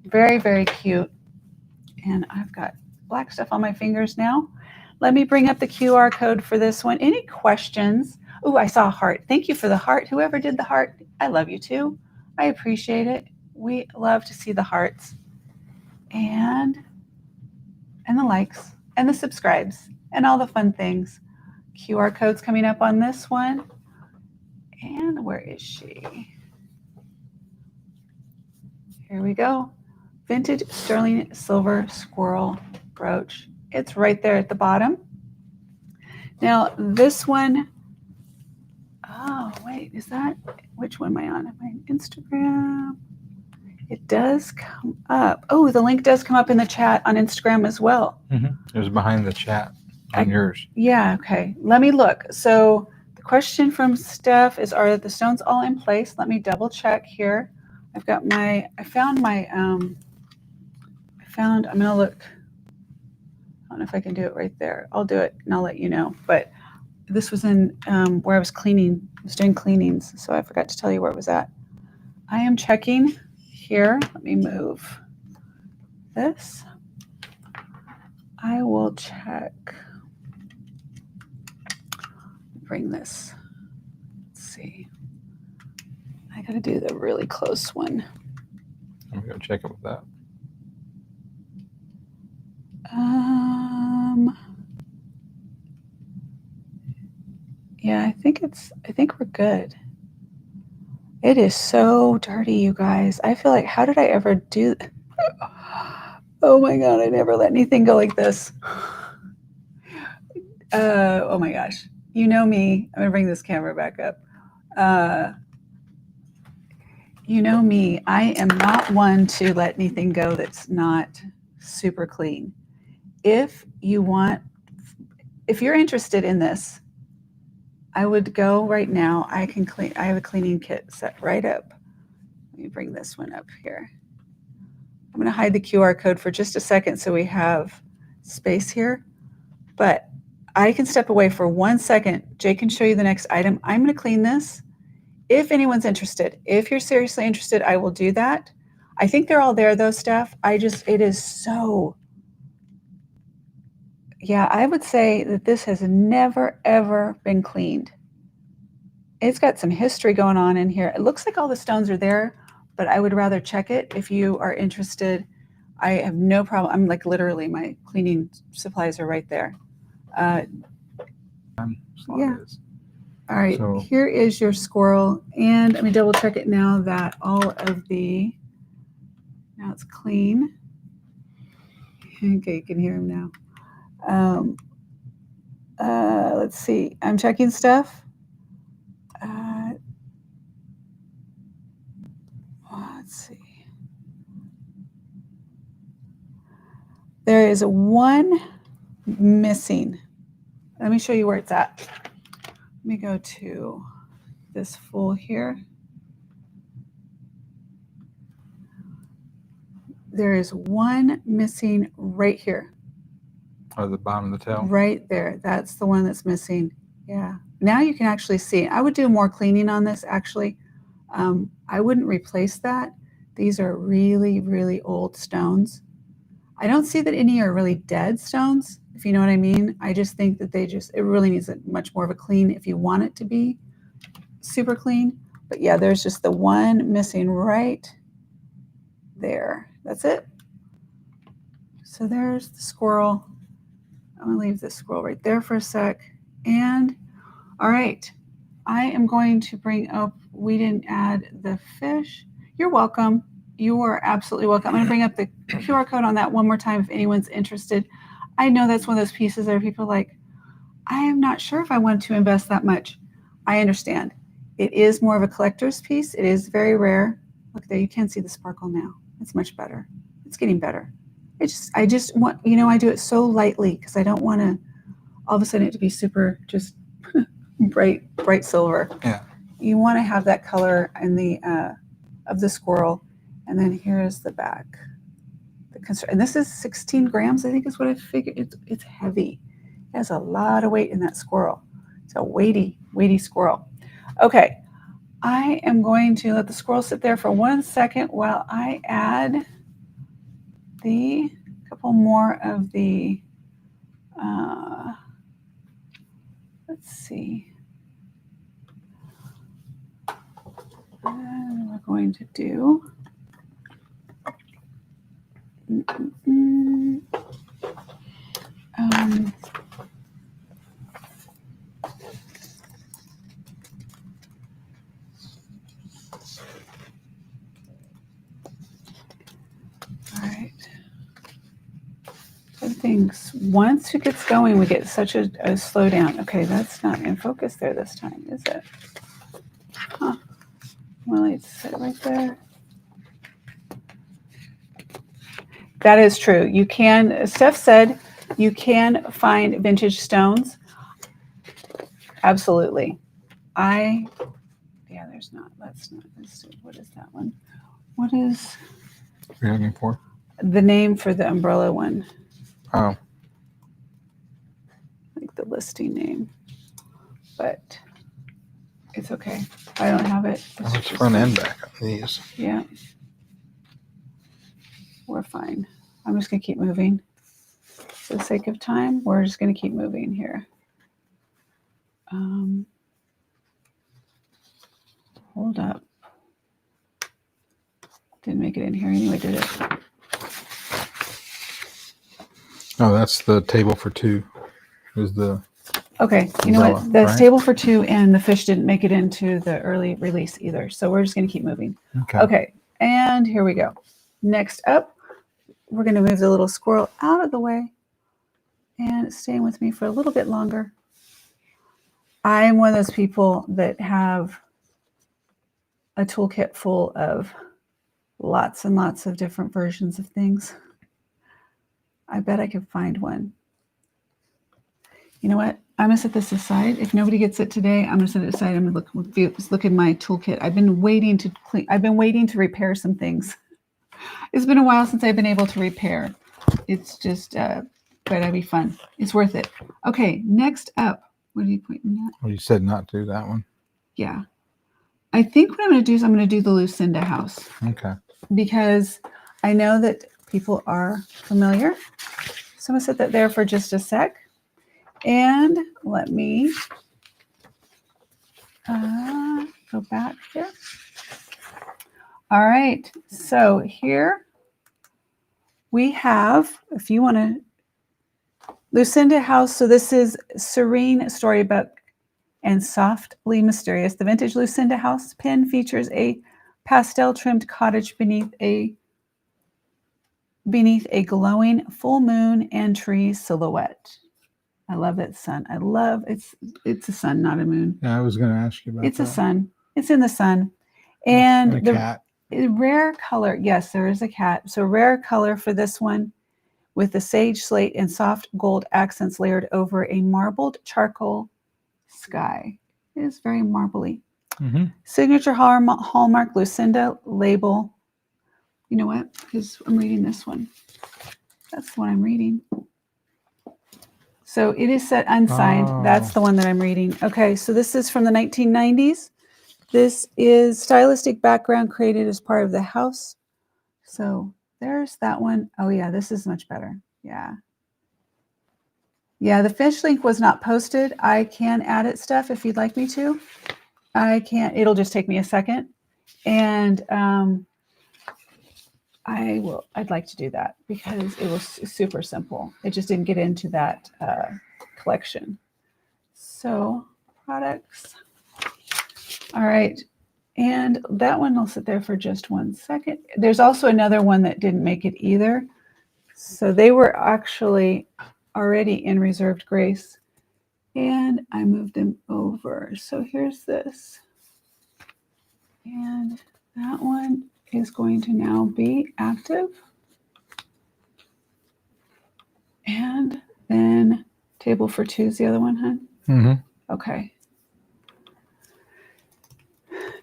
Very, very cute. And I've got black stuff on my fingers now. Let me bring up the QR code for this one. Any questions? Oh, I saw a heart. Thank you for the heart. Whoever did the heart, I love you too. I appreciate it. We love to see the hearts and the likes and the subscribes and all the fun things. QR code's coming up on this one. And where is she? Here we go. Vintage sterling silver squirrel brooch. It's right there at the bottom. Now this one, oh wait, is that, which one am I on? Am I on Instagram? It does come up. Oh, the link does come up in the chat on Instagram as well. It was behind the chat on yours. Yeah, okay. Let me look. So the question from Steph is, are the stones all in place? Let me double check here. I've got my, I'm gonna look. I don't know if I can do it right there. I'll do it and I'll let you know. But this was in where I was cleaning. I was doing cleanings, so I forgot to tell you where it was at. I am checking here. Let me move this. I will check. Bring this. Let's see. I gotta do the really close one. I'm gonna go check it with that. Yeah, I think we're good. It is so dirty, you guys. I feel like, how did I ever do? Oh my God, I never let anything go like this. Oh my gosh. You know me. I'm gonna bring this camera back up. You know me. I am not one to let anything go that's not super clean. If you're interested in this, I would go right now. I have a cleaning kit set right up. Let me bring this one up here. I'm going to hide the QR code for just a second so we have space here. But I can step away for 1 second. Jay can show you the next item. I'm going to clean this. If anyone's interested, if you're seriously interested, I will do that. I think they're all there though, Steph. It is so, yeah, I would say that this has never, ever been cleaned. It's got some history going on in here. It looks like all the stones are there, but I would rather check it if you are interested. I have no problem. I'm like literally, my cleaning supplies are right there. Yeah. All right, so here is your squirrel. And let me double check it now that all of now it's clean. Okay, you can hear him now. Let's see, I'm checking stuff. Let's see. There is one missing. Let me show you where it's at. Let me go to this full here. There is one missing right here. At the bottom of the tail? Right there. That's the one that's missing. Yeah. Now you can actually see. I would do more cleaning on this actually. I wouldn't replace that. These are really, really old stones. I don't see that any are really dead stones, if you know what I mean. I just think that it really needs a much more of a clean if you want it to be super clean. But yeah, there's just the one missing right there. That's it. So there's the squirrel. I'm gonna leave the squirrel right there for a sec. And all right, I am going to bring up, we didn't add the fish. You're welcome. You are absolutely welcome. I'm going to bring up the QR code on that one more time if anyone's interested. I know that's one of those pieces that people are like, I am not sure if I want to invest that much. I understand. It is more of a collector's piece. It is very rare. Look there, you can see the sparkle now. It's much better. It's getting better. I just want, I do it so lightly because I don't want to all of a sudden it to be super just bright silver. Yeah. You want to have that color in the of the squirrel. And then here's the back. And this is 16 grams, I think is what I figured. It's heavy. It has a lot of weight in that squirrel. It's a weighty squirrel. Okay, I am going to let the squirrel sit there for 1 second while I add the couple more of the, let's see. And we're going to do all right. Things once it gets going, we get such a slowdown. Okay, that's not in focus there this time, is it? Huh. Well, let's set it right there. That is true. You can, Steph said, you can find vintage stones. Absolutely. There's not. Let's see. What is that one? What is you're looking for? The name for the umbrella one? Oh. Like the listing name. But it's okay. I don't have it. It's front and back on these. Yeah. We're fine. I'm just going to keep moving. For the sake of time, we're just going to keep moving here. Hold up. Didn't make it in here anyway, did it? Oh, that's the table for two. Is the okay? You know what? That's right? Table for two, and the fish didn't make it into the early release either. So we're just going to keep moving. Okay. And here we go. Next up, we're going to move the little squirrel out of the way, and it's staying with me for a little bit longer. I'm one of those people that have a toolkit full of lots and lots of different versions of things. I bet I could find one. You know what? I'm gonna set this aside. If nobody gets it today, I'm gonna set it aside. I'm gonna look at my toolkit. I've been waiting to repair some things. It's been a while since I've been able to repair. It's just, but that'd be fun. It's worth it. Okay, next up. What are you pointing at? Well, you said not to do that one. Yeah. I think what I'm going to do is I'm going to do the Lucinda house. Okay. Because I know that people are familiar. So I'm going to set that there for just a sec. And let me go back here. All right. So here we have, if you want to, Lucinda house. So this is serene storybook and softly mysterious. The vintage Lucinda house pin features a pastel trimmed cottage beneath a glowing full moon and tree silhouette. I love that sun. I love it's a sun, not a moon. Yeah, I was going to ask you about it's that. It's a sun. It's in the sun. And the cat. Rare color. Yes, there is a cat. So rare color for this one with the sage slate and soft gold accents layered over a marbled charcoal sky. It is very marbly. Mm-hmm. Signature hallmark Lucinda label. You know what? Because I'm reading this one. That's the one I'm reading. So it is set unsigned. Oh. That's the one that I'm reading. Okay, so this is from the 1990s. This is stylistic background created as part of the house. So there's that one. Oh yeah, this is much better. Yeah. Yeah, the fish link was not posted. I can add it stuff if you'd like me to. I can't, it'll just take me a second. And I'd like to do that because it was super simple. It just didn't get into that collection. So products. All right. And that one will sit there for just 1 second. There's also another one that didn't make it either. So they were actually already in reserved grace. And I moved them over. So here's this. And that one is going to now be active. And then table for two is the other one, huh? Mm-hmm. Okay.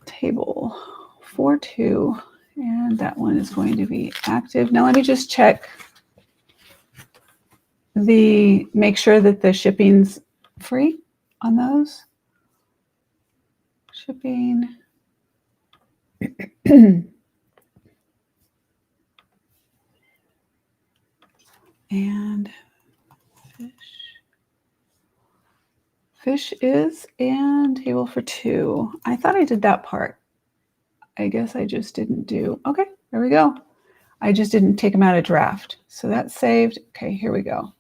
Table for two. And that one is going to be active. Now let me just check make sure that the shipping's free on those. Shipping. And fish is, and table for two. I thought I did that part. I guess I just didn't do. Okay, there we go. I just didn't take them out of draft. So that's saved. Okay, here we go.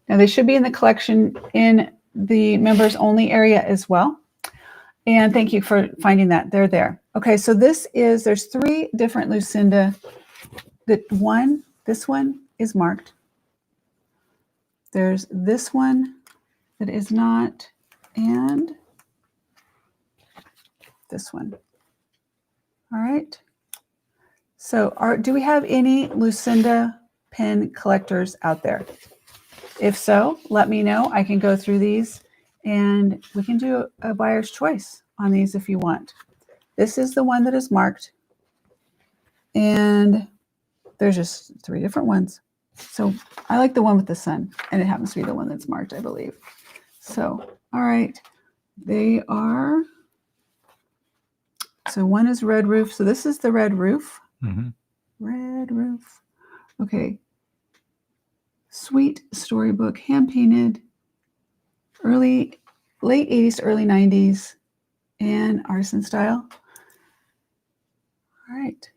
Now they should be in the collection in the members only area as well. And thank you for finding that. They're there. Okay, so there's 3 different Lucinda. This one is marked. There's this one that is not, and this one. All right. So do we have any Lucinda pen collectors out there? If so, let me know. I can go through these and we can do a buyer's choice on these if you want. This is the one that is marked. And there's just 3 different ones. So I like the one with the sun, and it happens to be the one that's marked, I believe. So, all right. They are, so one is red roof. So this is the red roof. Mm-hmm. Red roof. Okay. Sweet storybook, hand painted, late 80s to early 90s, and artisan style. All right.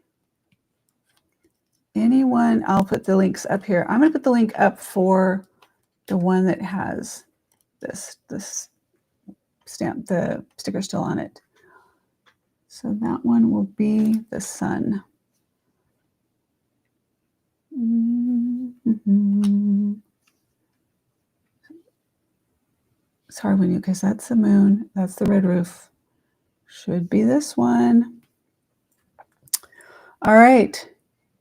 Anyone, I'll put the links up here. I'm going to put the link up for the one that has this stamp, the sticker still on it. So that one will be the sun. Mm-hmm. It's hard when because that's the moon, that's the red roof. Should be this one. All right.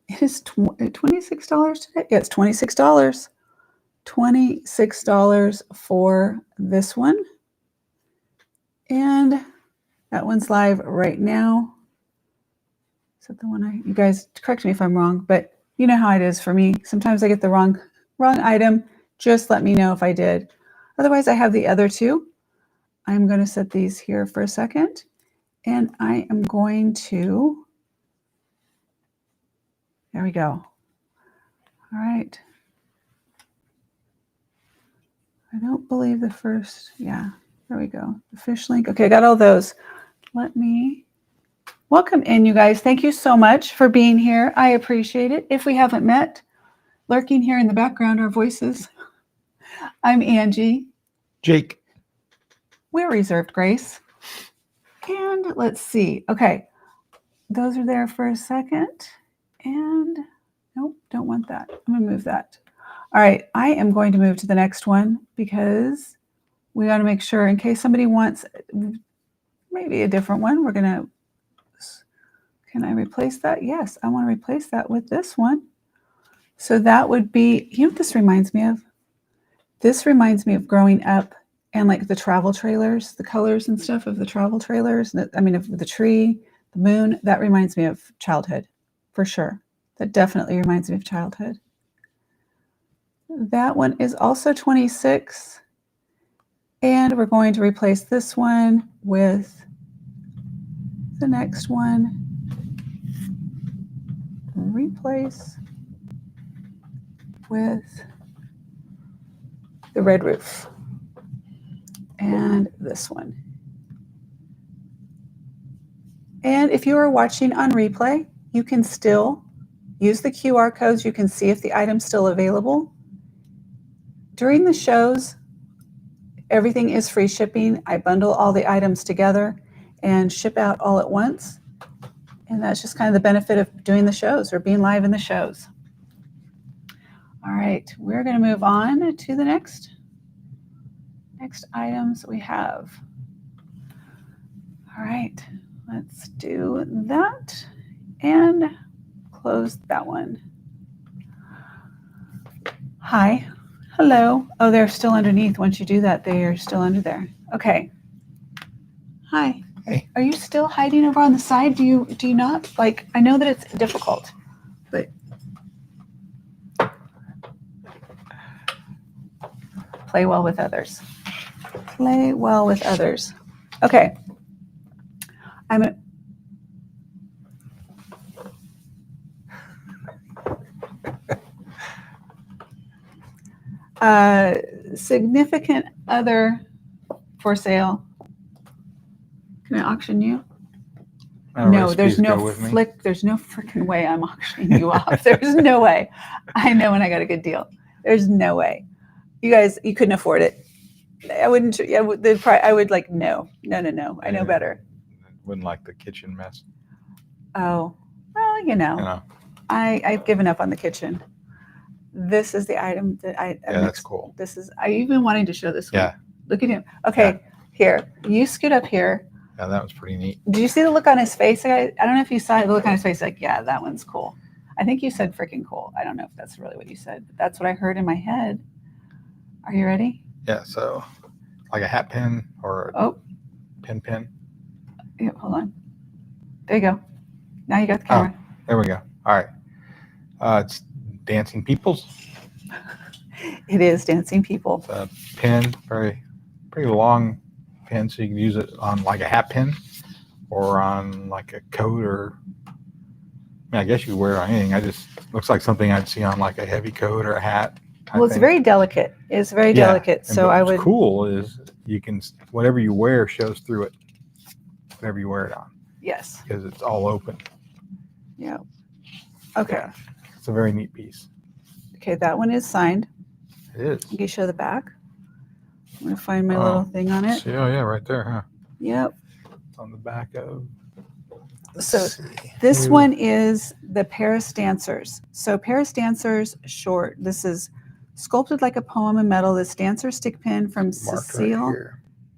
It is $26 today. Yeah, it's $26. $26 for this one. And that one's live right now. Is that the one you guys correct me if I'm wrong, but you know how it is for me. Sometimes I get the wrong item. Just let me know if I did. Otherwise, I have the other 2. I'm going to set these here for a second. And I am going to, there we go. All right. I don't believe the first, yeah, there we go. The fish link. Okay, I got all those. Let me welcome in, you guys. Thank you so much for being here. I appreciate it. If we haven't met, lurking here in the background are voices. I'm Angie. Jake. We're Reserved Grace. And let's see. Okay, those are there for a second. And nope, don't want that. I'm going to move that. All right, I am going to move to the next one because we got to make sure in case somebody wants maybe a different one. We're going to, can I replace that? Yes, I want to replace that with this one. So that would be, you know what this reminds me of? This reminds me of growing up and like the travel trailers, the colors and stuff of the travel trailers. I mean, of the tree, the moon, that reminds me of childhood for sure. That definitely reminds me of childhood. That one is also 26. And we're going to replace this one with the next one. Replace with the red roof. And this one. And if you are watching on replay, you can still use the QR codes. You can see if the item's still available. During the shows, everything is free shipping. I bundle all the items together and ship out all at once. And that's just kind of the benefit of doing the shows or being live in the shows. All right, we're going to move on to the next items we have. All right, let's do that and close that one. Hi, hello. Oh, they're still underneath. Once you do that, they are still under there. Okay. Hi. Hey. Are you still hiding over on the side? Do you not like? I know that it's difficult, but play well with others. Play well with others. Okay. Significant other for sale. Can I auction you? No, there's no freaking way I'm auctioning you off. There's no way. I know when I got a good deal. There's no way. You guys, you couldn't afford it. I wouldn't. I would like no. I know better. Wouldn't like the kitchen mess. Oh, well, you know. I've given up on the kitchen. This is the item that that's cool. I've been wanting to show this one. Yeah. Look at him. Okay, here. You scoot up here. Yeah, that was pretty neat. Did you see the look on his face? I don't know if you saw the look on his face. Like, yeah, that one's cool. I think you said freaking cool. I don't know if that's really what you said, but that's what I heard in my head. Are you ready? Yeah, so like a hat pin or a pin. Yeah, hold on. There you go. Now you got the camera. Oh, there we go. All right. It's Dancing Peoples. It is Dancing People. It's a pin, pretty long pin, so you can use it on like a hat pin or on like a coat or, I guess you wear it on anything. Looks like something I'd see on like a heavy coat or a hat. Well, it's very delicate. It's very delicate. So what's cool is you can, whatever you wear shows through it, whatever you wear it on. Yes. Because it's all open. Yeah. Okay. Yeah. It's a very neat piece. Okay, that one is signed. It is. Can you show the back? I'm going to find my little thing on it. Oh, yeah, right there, huh? Yep. It's on the back of. So this one is the Paris Dancers. So Paris Dancers short. This is sculpted like a poem in metal. This dancer stick pin from Cécile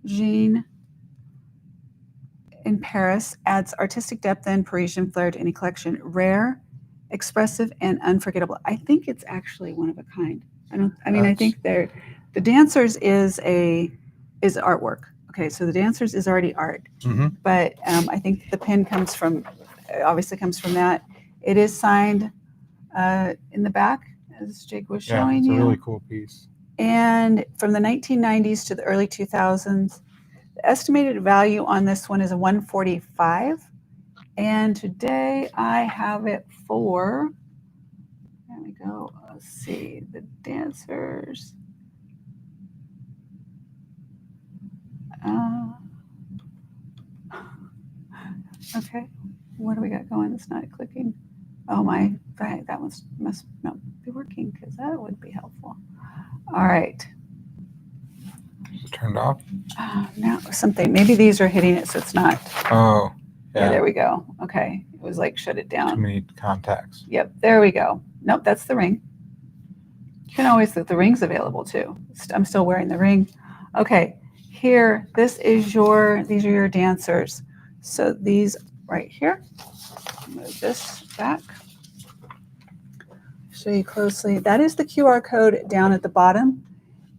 Jean in Paris adds artistic depth and Parisian flair to any collection. Rare, expressive, and unforgettable. I think it's actually one of a kind. I think the Dancers is artwork. Okay, so the Dancers is already art, but I think the pin obviously comes from that. It is signed in the back, as Jake was showing you. It's a really cool piece. And from the 1990s to the early 2000s, the estimated value on this one is a $145. And today I have it for, there we go, let's see, the Dancers. Okay, what do we got going? It's not clicking. Oh my, that one must not be working because that would be helpful. All right. Is it turned off? Now something, maybe these are hitting it so it's not. Oh, yeah. There we go. Okay, it was like shut it down. Too many contacts. Yep, there we go. Nope, that's the ring. You can always look, the ring's available too. I'm still wearing the ring. Okay, here, these are your Dancers. So these right here, move this back. Show you closely. That is the QR code down at the bottom.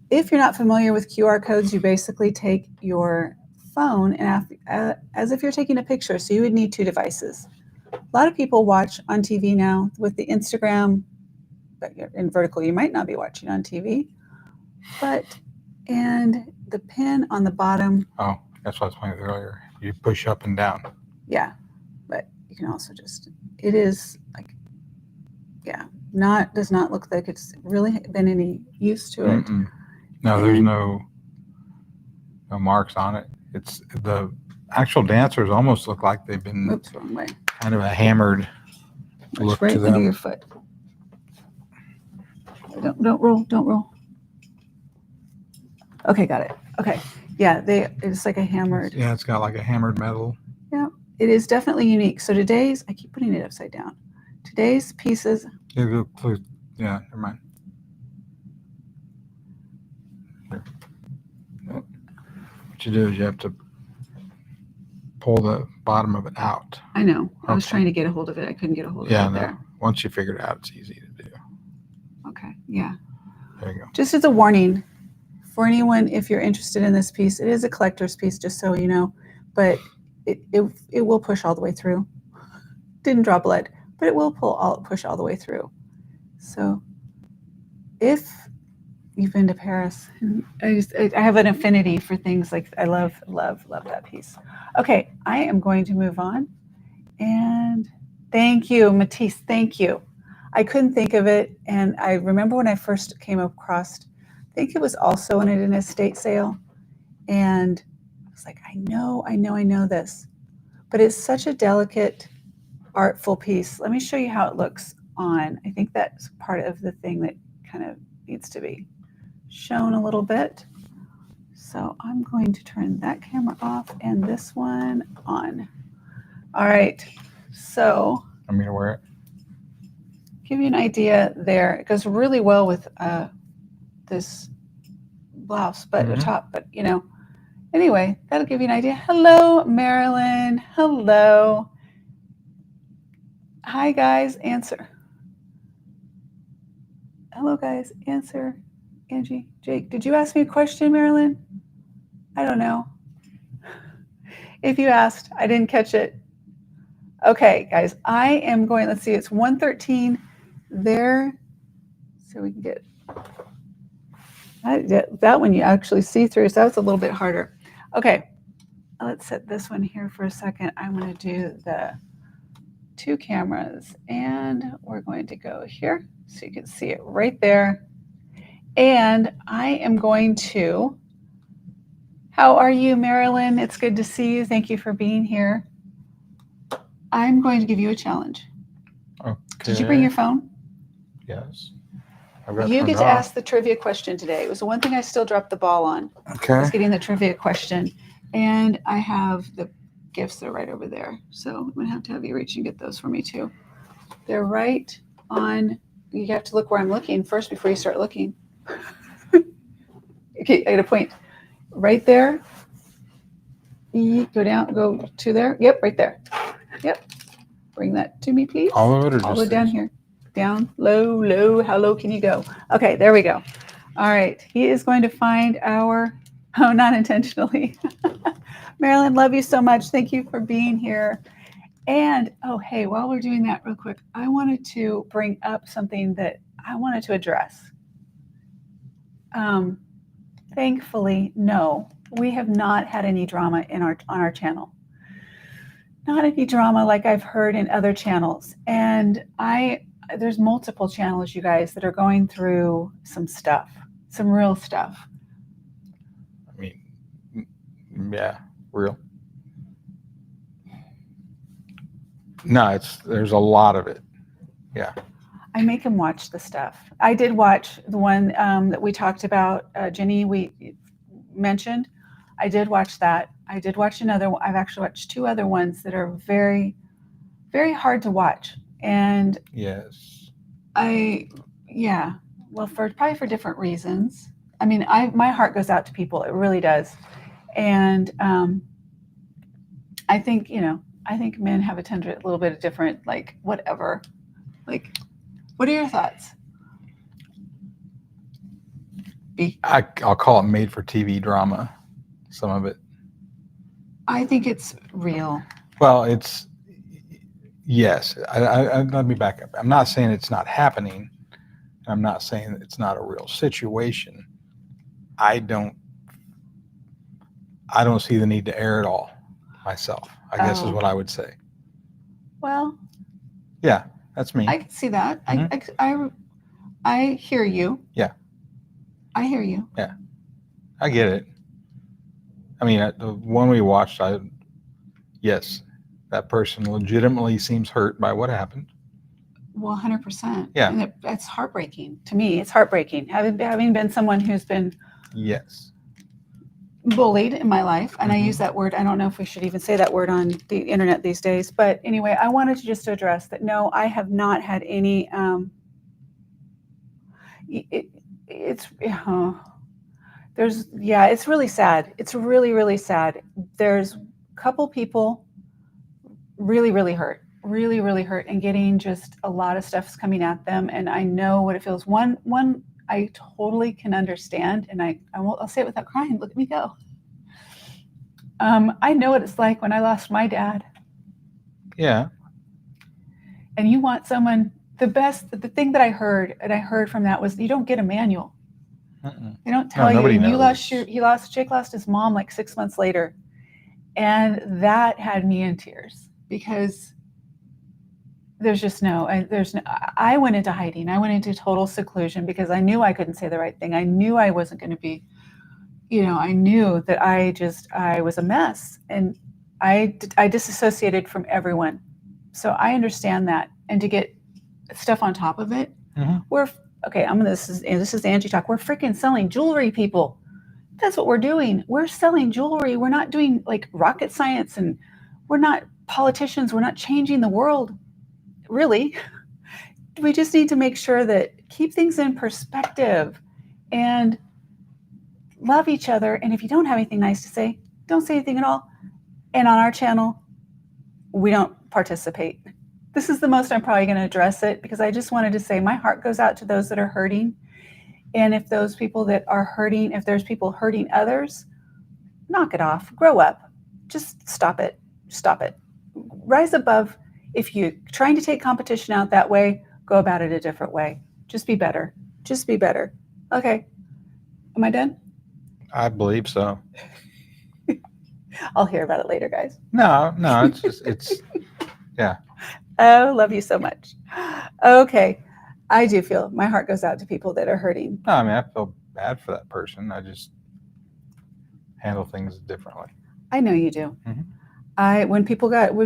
If you're not familiar with QR codes, you basically take your phone and as if you're taking a picture. So you would need two devices. A lot of people watch on TV now with the Instagram, but in vertical, you might not be watching on TV, and the pin on the bottom. Oh, that's what I was pointing earlier. You push up and down. Yeah, but you can also just, it is like, yeah, does not look like it's really been any use to it. Mm-mm. No, there's And- no marks on it. It's the actual dancers almost look like they've been Oops, wrong way. kind of a hammered look Right to under your them. foot. Don't roll, don't roll. Okay, got it. Okay, yeah, it's like a hammered. Yeah, it's got like a hammered metal. Yeah, it is definitely unique. So I keep putting it upside down. Today's pieces. Yeah, never mind. Here. What you do is you have to pull the bottom of it out. I know. I was Okay. trying to get a hold of it. I couldn't get a hold of it there. Once you figure it out, it's easy to do. Okay, yeah. There you go. Just as a warning for anyone, if you're interested in this piece, it is a collector's piece, just so you know, but it will push all the way through. Didn't draw blood, but it will push all the way through. So if you've been to Paris, I have an affinity for things like, I love that piece. Okay, I am going to move on. And thank you, Matisse, thank you. I couldn't think of it. And I remember when I first came across, I think it was also in an estate sale. And I was like, I know this. But it's such a delicate, artful piece. Let me show you how it looks on. I think that's part of the thing that kind of needs to be shown a little bit. So I'm going to turn that camera off and this one on. All right. So Want me to wear it? give you an idea there. It goes really well with this blouse, but a top, but anyway, that'll give you an idea. Hello, Marilyn. Hello. Hi, guys. Answer. Hello, guys. Answer. Angie, Jake, did you ask me a question, Marilyn? I don't know. If you asked, I didn't catch it. Okay, guys, I am going, let's see, it's 1:13 there. So we can get that one you actually see through, so that's a little bit harder. Okay, let's set this one here for a second. I'm going to do the 2 cameras, and we're going to go here so you can see it right there. And I am going to, how are you, Marilyn? It's good to see you. Thank you for being here. I'm going to give you a challenge. Okay. Did you bring your phone? Yes. You get to ask the trivia question today. It was the one thing I still dropped the ball on. Okay. Was getting the trivia question. And I have the gifts that are right over there. So I'm going to have you reach and get those for me too. They're right on, you have to look where I'm looking first before you start looking. Okay, I got a point. Right there. Go down, go to there. Yep, right there. Yep. Bring that to me, please. All of it, or all just the way down these? here. Down, low, low. How low can you go? Okay, there we go. All right. He is going to find our, oh, not intentionally. Marilyn, love you so much. Thank you for being here. And, oh, hey, while we're doing that real quick, I wanted to bring up something that I wanted to address. Thankfully, no, we have not had any drama on our channel. Not any drama like I've heard in other channels. And there's multiple channels, you guys, that are going through some stuff, some real stuff. I mean, yeah, real. No, there's a lot of it. Yeah. I make them watch the stuff. I did watch the one that we talked about, Jenny, we mentioned. I did watch that. I did watch another one. I've actually watched 2 other ones that are very, very hard to watch. And yes, well, probably for different reasons. I mean, my heart goes out to people. It really does. And I think, I think men have a little bit of different, like, whatever. Like, what are your thoughts? I'll call it made for TV drama. Some of it. I think it's real. Well, yes. Let me back up. I'm not saying it's not happening. I'm not saying it's not a real situation. I don't see the need to air it all. myself, I guess is Oh. what I would say. Well, Yeah, that's me. I can see that. Mhm. I hear you. Yeah. I hear you. I get it. I mean, the one we watched, yes, that person legitimately seems hurt by what happened. Well, 100%. Yeah. And it's heartbreaking to me. It's heartbreaking having been someone who's been Yes. bullied in my life, and I Mhm. use that word. I don't know if we should even say that word on the internet these days, but anyway, I wanted to just address that. No, I have not had any. It's it's really sad. It's really, really sad. There's a couple people really, really hurt, really, really hurt, and getting just a lot of stuff's coming at them. And I know what it feels. One I totally can understand, and I'll say it without crying. Look at me go. I know what it's like when I lost my dad. Yeah. And you want someone. The thing that I heard from that was you don't get a manual. Mm-mm. They don't tell you. nobody And knows. Jake lost his mom like 6 months later, and that had me in tears because I went into hiding. I went into total seclusion because I knew I couldn't say the right thing. I knew I wasn't going to be, I knew that I was a mess, and I disassociated from everyone. So I understand that. And to get stuff on top of it, Mhm. this is Angie talk. We're freaking selling jewelry, people. That's what we're doing. We're selling jewelry. We're not doing like rocket science, and we're not politicians. We're not changing the world. Really, we just need to make sure that keep things in perspective and love each other. And if you don't have anything nice to say, don't say anything at all. And on our channel, we don't participate. This is the most I'm probably going to address it because I just wanted to say my heart goes out to those that are hurting. And if those people that are hurting, if there's people hurting others, knock it off, grow up, just stop it, rise above. If you're trying to take competition out that way, go about it a different way. Just be better. Okay. Am I done? I believe so. I'll hear about it later, guys. No, it's just, yeah. Oh, love you so much. Okay. I do feel my heart goes out to people that are hurting. No, I mean, I feel bad for that person. I just handle things differently. I know you do. Mhm. When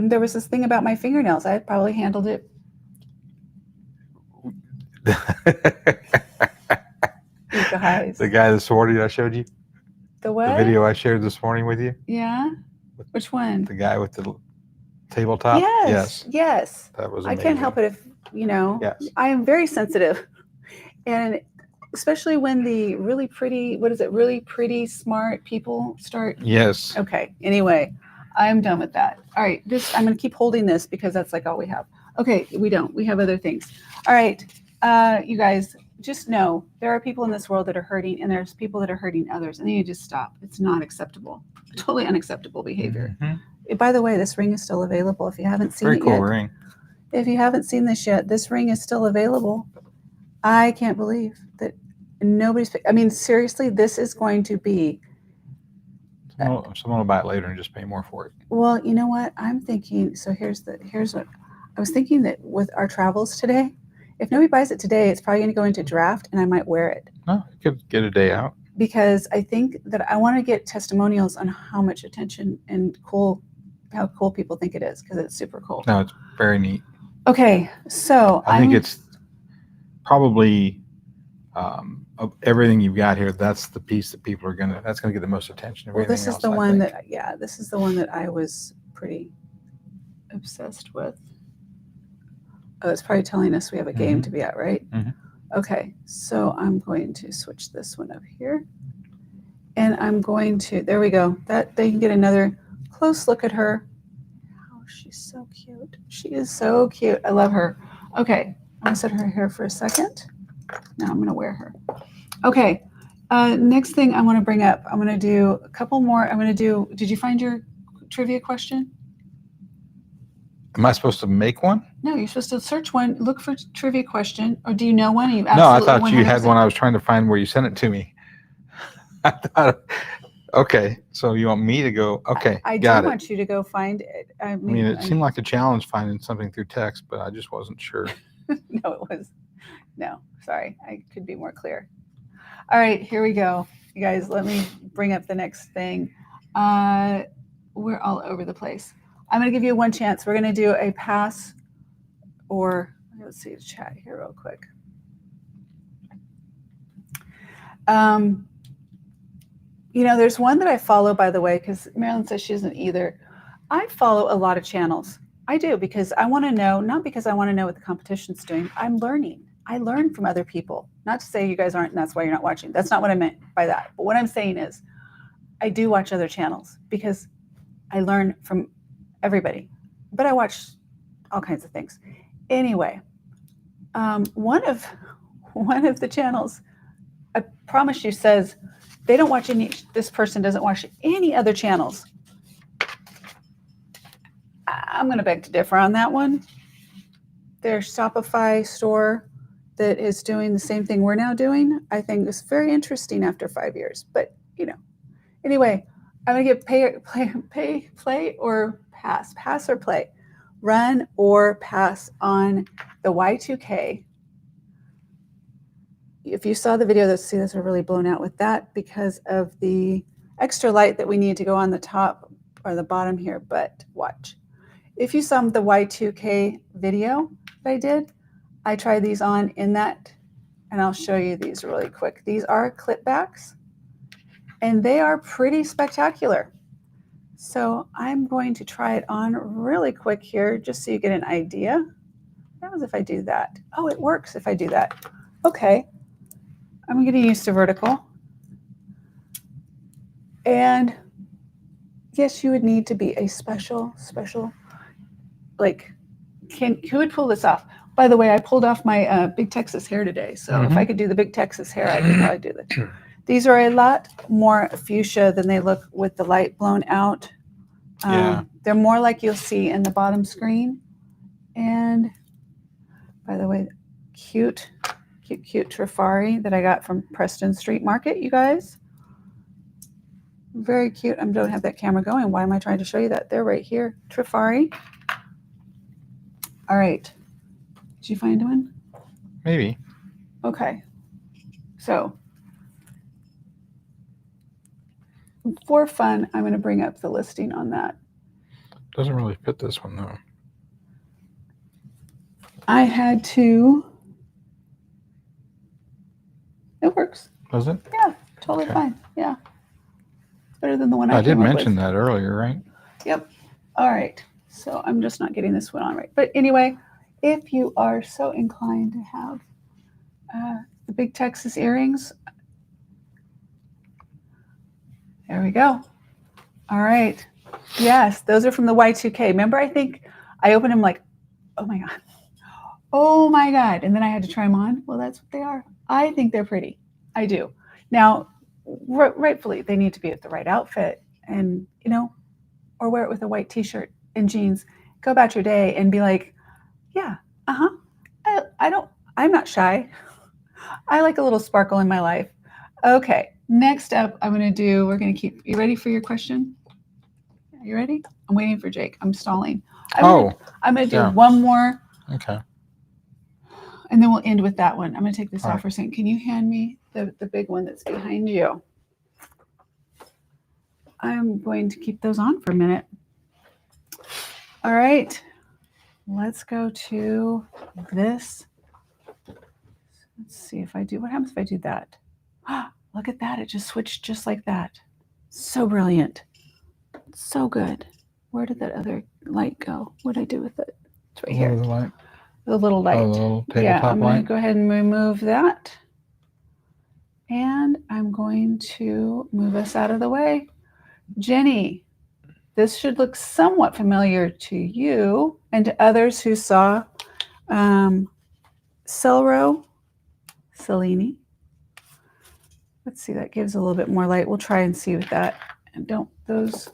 there was this thing about my fingernails, I probably handled it. The guy this morning I showed you? The what? The video I shared this morning with you? Yeah? Which one? The guy with the tabletop? Yes. That was amazing. I can't help it if, Yes. I am very sensitive. And especially when the really pretty, smart people start. Yes. Okay. Anyway, I'm done with that. All right. I'm going to keep holding this because that's like all we have. Okay. We don't. We have other things. All right. You guys, just know there are people in this world that are hurting, and there's people that are hurting others, and then you just stop. It's not acceptable. Totally unacceptable behavior. Mm-hmm. By the way, this ring is still available if you haven't seen it yet. Very cool ring. If you haven't seen this yet, this ring is still available. I can't believe that seriously, this is going to be. Someone will buy it later and just pay more for it. Well, you know what? I'm thinking, so here's what I was thinking, that with our travels today, if nobody buys it today, it's probably going to go into draft and I might wear it. No, you could get a day out. Because I think that I want to get testimonials on how much attention and how cool people think it is, because it's super cool. No, it's very neat. Okay, so I think it's probably of everything you've got here, that's the piece that people are that's gonna get the most attention. Well, this is the one that I was pretty obsessed with. Oh, it's probably telling us we have a game to be at, right? Mhm. Okay, so I'm going to switch this one up here. And I'm going to, there we go. That they can get another close look at her. Oh, she's so cute. She is so cute. I love her. Okay, I'm gonna set her here for a second. Now I'm gonna wear her. Okay, next thing I wanna bring up, I'm gonna do a couple more. Did you find your trivia question? Am I supposed to make one? No, you're supposed to search one, look for trivia question, or do you know one? No, I thought you had one. I was trying to find where you sent it to me. I thought Okay, so you want me to go? Okay, I do got it. want you to go find it. I mean, it seemed like a challenge finding something through text, but I just wasn't sure. No, it was. No, sorry. I could be more clear. All right, here we go. You guys, let me bring up the next thing. We're all over the place. I'm going to give you one chance. We're going to do a pass or let's see the chat here real quick. You know, there's one that I follow, by the way, because Marilyn says she isn't either. I follow a lot of channels. I do because I want to know, not because I want to know what the competition's doing. I'm learning. I learn from other people. Not to say you guys aren't, and that's why you're not watching. That's not what I meant by that. But what I'm saying is I do watch other channels because I learn from everybody. But I watch all kinds of things. Anyway, one of the channels, I promise you, says they don't watch any, this person doesn't watch any other channels. I'm going to beg to differ on that one. Their Shopify store that is doing the same thing we're now doing, I think is very interesting after 5 years. But, you know, anyway, I'm going to get play or pass, pass or play, run or pass on the Y2K. If you saw the video, let's see, those are really blown out with that because of the extra light that we need to go on the top or the bottom here, but watch. If you saw the Y2K video that I did, I tried these on in that, and I'll show you these really quick. These are clip backs, and they are pretty spectacular. So I'm going to try it on really quick here, just so you get an idea. What happens if I do that? Oh, it works if I do that. Okay. I'm getting used to vertical. And yes, you would need to be a special, like, who would pull this off? By the way, I pulled off my Big Texas hair today. So if I could do the Big Texas hair, I could probably do this. These are a lot more fuchsia than they look with the light blown out. Yeah. They're more like you'll see in the bottom screen. And by the way, cute Trifari that I got from Preston Street Market, you guys. Very cute. I don't have that camera going. Why am I trying to show you that? They're right here. Trifari. All right. Did you find one? Maybe. Okay. So for fun, I'm going to bring up the listing on that. Doesn't really fit this one though. I had to. It works. Does it? Yeah, totally fine. Yeah. It's better than the one I did came up mention with. that earlier, right? Yep. All right. So I'm just not getting this one on right. But anyway, if you are so inclined to have the Big Texas earrings, there we go. All right. Yes, those are from the Y2K. Remember, I think I opened them like, oh my God. Oh my God. And then I had to try them on. Well, that's what they are. I think they're pretty. I do. Now, rightfully, they need to be with the right outfit and, you know, or wear it with a white t-shirt and jeans. Go about your day and be like, yeah, I'm not shy. I like a little sparkle in my life. Okay. Next up, we're going to keep, you ready for your question? Are you ready? I'm waiting for Jake. I'm stalling. I'm going to do one more. Okay. And then we'll end with that one. I'm going to take this All off for a second. Can you hand me the big one that's behind you? I'm going to keep those on for a minute. All right. Let's go to this. Let's see if I do. What happens if I do that? Look at that. It just switched just like that. So brilliant. So good. Where did that other light go? What did I do with it? It's right here. The light. The little light. Oh, the little tabletop yeah, I'm going light. to go ahead and remove that. And I'm going to move us out of the way. Jenny, this should look somewhat familiar to you and to others who saw Celro, Cellini. Let's see, that gives a little bit more light. We'll try and see with that. And those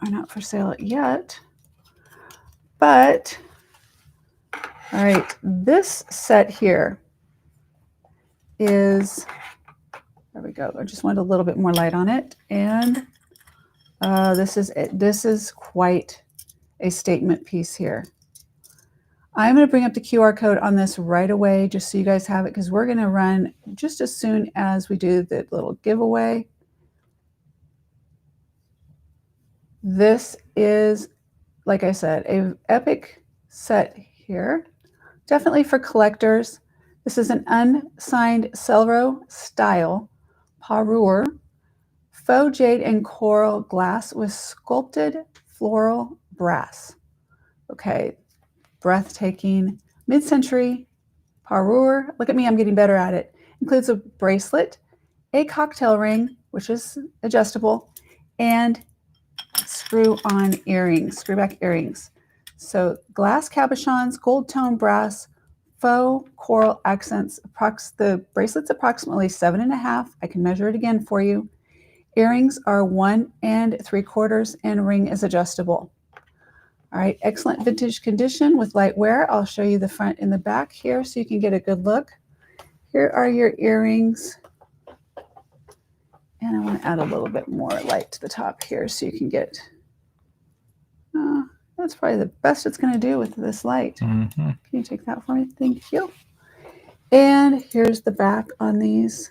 are not for sale yet. But, all right, this set here is, There we go. I just wanted a little bit more light on it. And this is quite a statement piece here. I'm going to bring up the QR code on this right away, just so you guys have it, because we're going to run just as soon as we do the little giveaway. This is, like I said, an epic set here. Definitely for collectors. This is an unsigned Celro style parure, faux jade and coral glass with sculpted floral brass. Okay, breathtaking mid-century parure. Look at me, I'm getting better at it. Includes a bracelet, a cocktail ring, which is adjustable, and screw-on earrings, screw-back earrings. So glass cabochons, gold tone brass, faux coral accents. The bracelet's approximately 7.5. I can measure it again for you. Earrings are 1 3/4, and ring is adjustable. All right, excellent vintage condition with light wear. I'll show you the front and the back here so you can get a good look. Here are your earrings. And I want to add a little bit more light to the top here so you can get, that's probably the best it's going to do with this light. Mm-hmm. Can you take that for me? Thank you. And here's the back on these.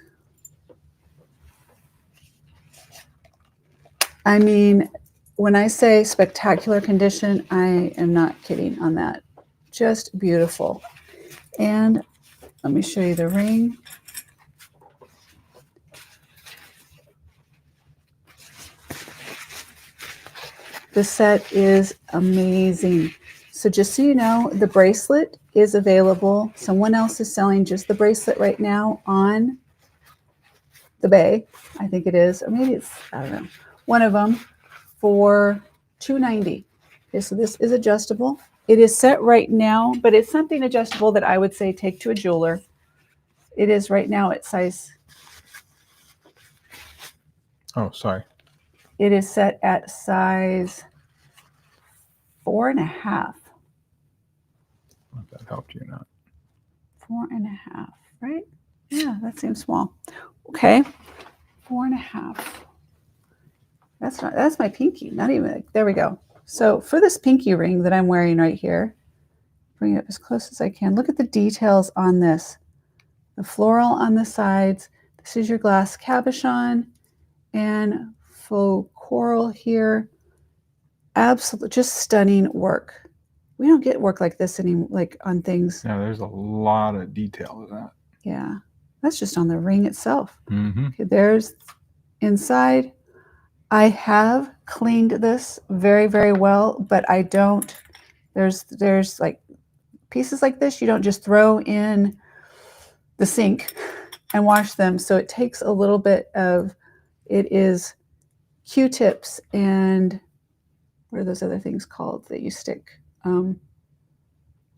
I mean, when I say spectacular condition, I am not kidding on that. Just beautiful. And let me show you the ring. The set is amazing. So just so you know, the bracelet is available. Someone else is selling just the bracelet right now on the Bay. I think it is, or maybe it's, I don't know, one of them for $290. Okay, so this is adjustable. It is set right now, but it's something adjustable that I would say take to a jeweler. It is right now at size. Oh, sorry. It is set at size 4.5. If that helped you or not. 4.5, right? Yeah, that seems small. Okay, 4.5. That's my pinky. Not even, there we go. So for this pinky ring that I'm wearing right here, bring it up as close as I can. Look at the details on this. The floral on the sides. This is your glass cabochon and faux coral here. Absolutely, just stunning work. We don't get work like this anymore, like on things. Yeah, there's a lot of detail to that. Yeah, that's just on the ring itself. Mm-hmm. Okay, there's inside. I have cleaned this very, very well, but I don't. There's like pieces like this you don't just throw in the sink and wash them. So it takes a little bit of. It is Q-tips and what are those other things called that you stick?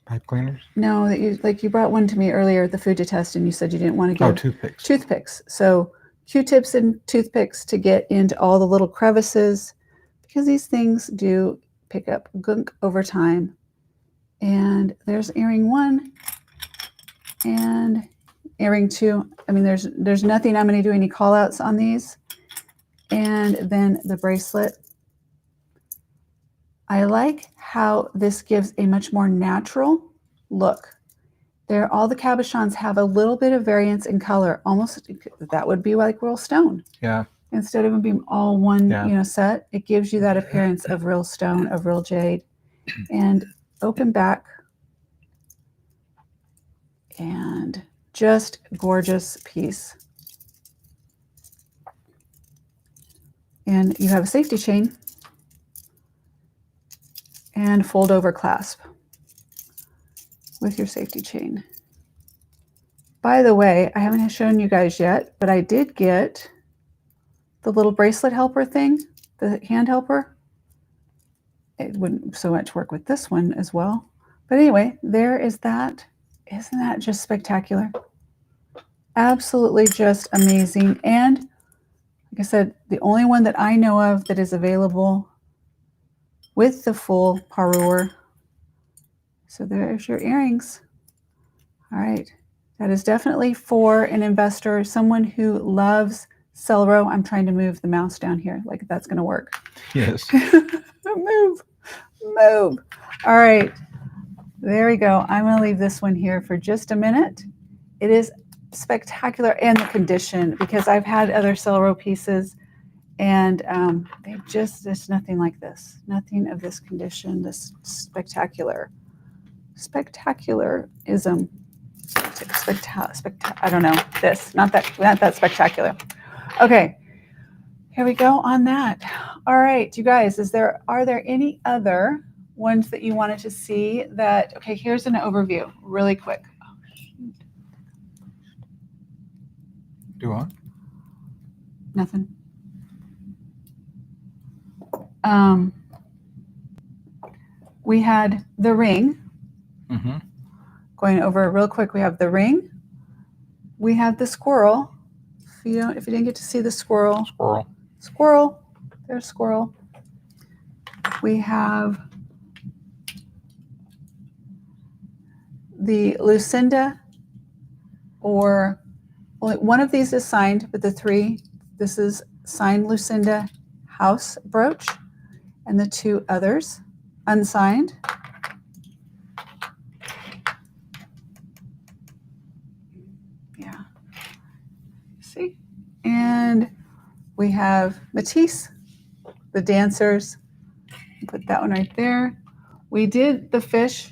Pipe cleaners? No, that you brought one to me earlier at the food to test, and you said you didn't want to give. Oh, toothpicks. Toothpicks. So Q-tips and toothpicks to get into all the little crevices, because these things do pick up gunk over time. And there's earring 1 and earring 2. I mean, there's nothing I'm going to do any call outs on these. And then the bracelet. I like how this gives a much more natural look. There, all the cabochons have a little bit of variance in color. Almost, that would be like real stone. Yeah. Instead of them being all one, Yeah. set, it gives you that appearance of real stone, of real jade. And open back. And just gorgeous piece. And you have a safety chain and fold over clasp with your safety chain. By the way, I haven't shown you guys yet, but I did get the little bracelet helper thing, the hand helper. It wouldn't so much work with this one as well. But anyway, there is that. Isn't that just spectacular? Absolutely just amazing. And like I said, the only one that I know of that is available with the full parure. So there's your earrings. All right. That is definitely for an investor, someone who loves Celro. I'm trying to move the mouse down here, like that's going to work. Yes. Move. All right. There we go. I'm going to leave this one here for just a minute. It is spectacular, and the condition, because I've had other Celro pieces, and there's nothing like this. Nothing of this condition, this spectacularism. I don't know, this, not that spectacular. Okay, here we go on that. All right, you guys, are there any other ones that you wanted to see that, okay, here's an overview really quick. Do what? Nothing. We had the ring. Mm-hmm. Going over it real quick, we have the ring. We have the squirrel. If you didn't get to see the squirrel. Squirrel. There's squirrel. We have the Lucinda, or only one of these is signed, but the three, this is signed Lucinda house brooch, and the two others unsigned. Yeah. See? And we have Matisse, the dancers. Put that one right there. We did the fish.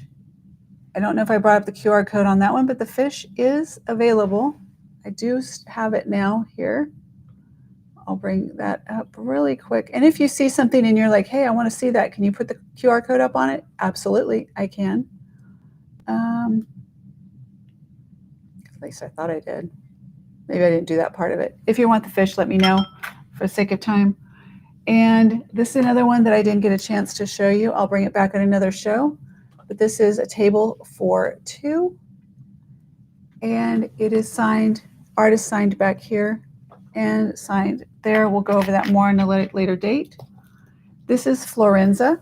I don't know if I brought up the QR code on that one, but the fish is available. I do have it now here. I'll bring that up really quick. And if you see something and you're like, hey, I want to see that, can you put the QR code up on it? Absolutely, I can. At least I thought I did. Maybe I didn't do that part of it. If you want the fish, let me know for the sake of time. And this is another one that I didn't get a chance to show you. I'll bring it back on another show. But this is a table for two. And it is signed, artist signed back here and signed there. We'll go over that more on a later date. This is Florenza.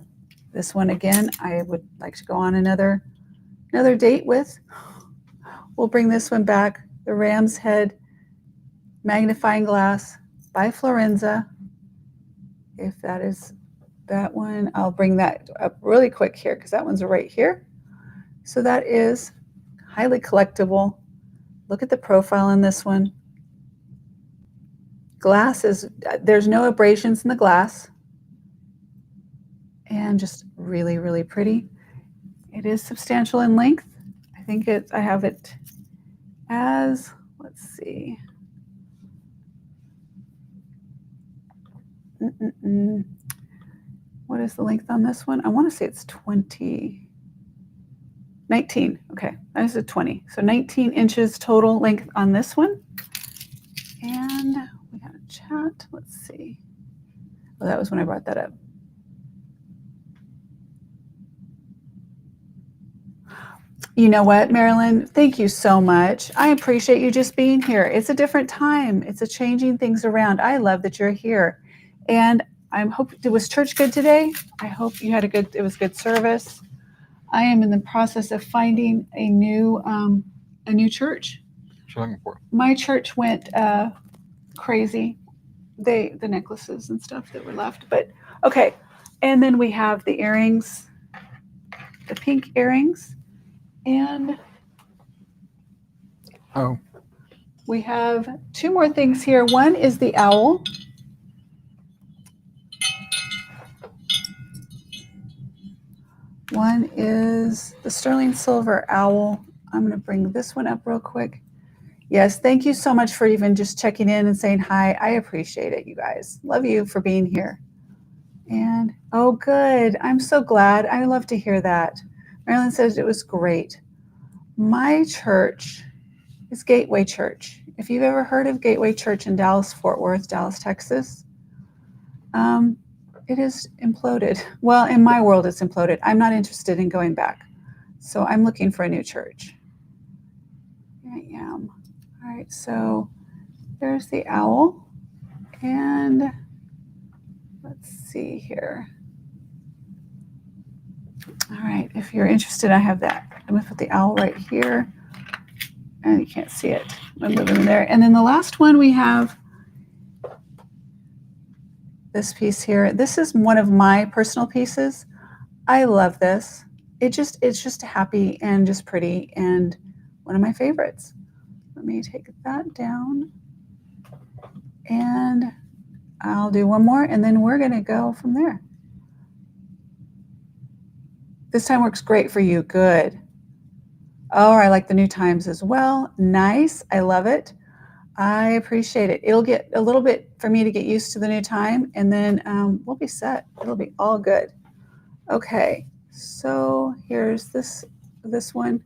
This one, again, I would like to go on another date with. We'll bring this one back. The Ram's Head magnifying glass by Florenza. If that is that one, I'll bring that up really quick here because that one's right here. So that is highly collectible. Look at the profile in this one. Glass is, there's no abrasions in the glass. And just really, really pretty. It is substantial in length. I think I have it as, let's see. What is the length on this one? I want to say it's 19. Okay, that is a 20. So 19 inches total length on this one. And we got a chat. Let's see. Oh, that was when I brought that up. You know what, Marilyn? Thank you so much. I appreciate you just being here. It's a different time. It's a changing things around. I love that you're here. And I hope, was church good today? I hope you had it was good service. I am in the process of finding a new church. What you looking for? My church went crazy. The necklaces and stuff that were left, but okay. And then we have the earrings, the pink earrings, and we have two more things here. One is the owl. One is the sterling silver owl. I'm going to bring this one up real quick. Yes, thank you so much for even just checking in and saying hi. I appreciate it, you guys. Love you for being here. And, oh, good. I'm so glad. I love to hear that. Marilyn says it was great. My church is Gateway Church. If you've ever heard of Gateway Church in Dallas, Fort Worth, Dallas, Texas, it is imploded. Well, in my world, it's imploded. I'm not interested in going back. So I'm looking for a new church. Here I am. All right, so there's the owl. And let's see here. All right, if you're interested, I have that. I'm going to put the owl right here. And you can't see it. I'm moving in there. And then the last one we have this piece here. This is one of my personal pieces. I love this. It's just happy and just pretty and one of my favorites. Let me take that down. And I'll do one more and then we're gonna go from there. This time works great for you, good. Oh, I like the new times as well. Nice, I love it. I appreciate it. It'll get a little bit for me to get used to the new time and then we'll be set. It'll be all good. Okay, so here's this one.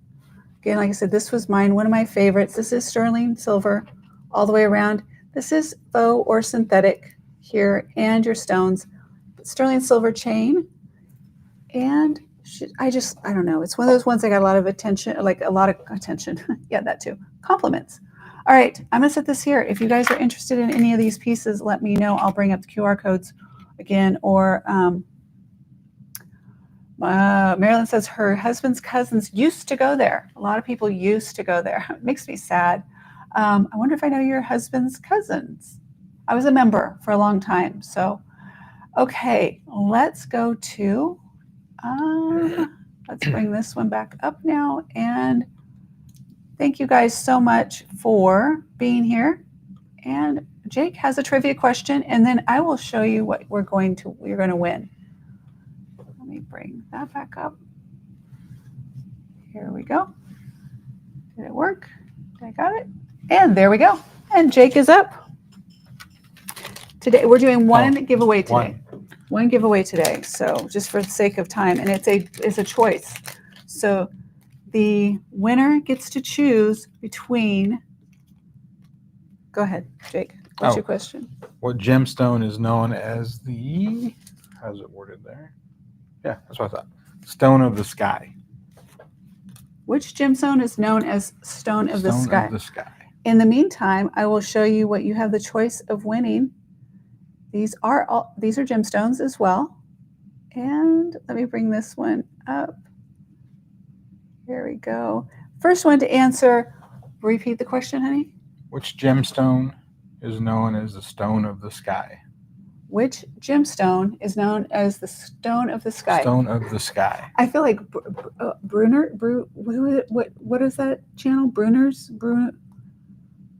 Again, like I said, this was mine, one of my favorites. This is sterling silver all the way around. This is faux or synthetic here and your stones. Sterling silver chain. And I don't know. It's one of those ones that got a lot of attention, like a lot of attention. Yeah, that too. Compliments. All right, I'm gonna set this here. If you guys are interested in any of these pieces, let me know. I'll bring up the QR codes again. Or Marilyn says her husband's cousins used to go there. A lot of people used to go there. It makes me sad. I wonder if I know your husband's cousins. I was a member for a long time. So, okay, let's go to, let's bring this one back up now. And thank you guys so much for being here. And Jake has a trivia question, and then I will show you what you're going to win. Let me bring that back up. Here we go. Did it work? I got it. And there we go. And Jake is up. Today we're doing one giveaway today. One giveaway today. So just for the sake of time, and it's a choice. So the winner gets to choose between. Go ahead, Jake. What's your question? What gemstone is known as the? How's it worded there? Yeah, that's what I thought. Stone of the sky. Which gemstone is known as stone of the sky? Stone of the sky. In the meantime, I will show you what you have the choice of winning. These are gemstones as well. And let me bring this one up. Here we go. First one to answer. Repeat the question, honey. Which gemstone is known as the stone of the sky? Which gemstone is known as the stone of the sky? Stone of the sky. I feel like Brunner. What is that channel? Brunner's.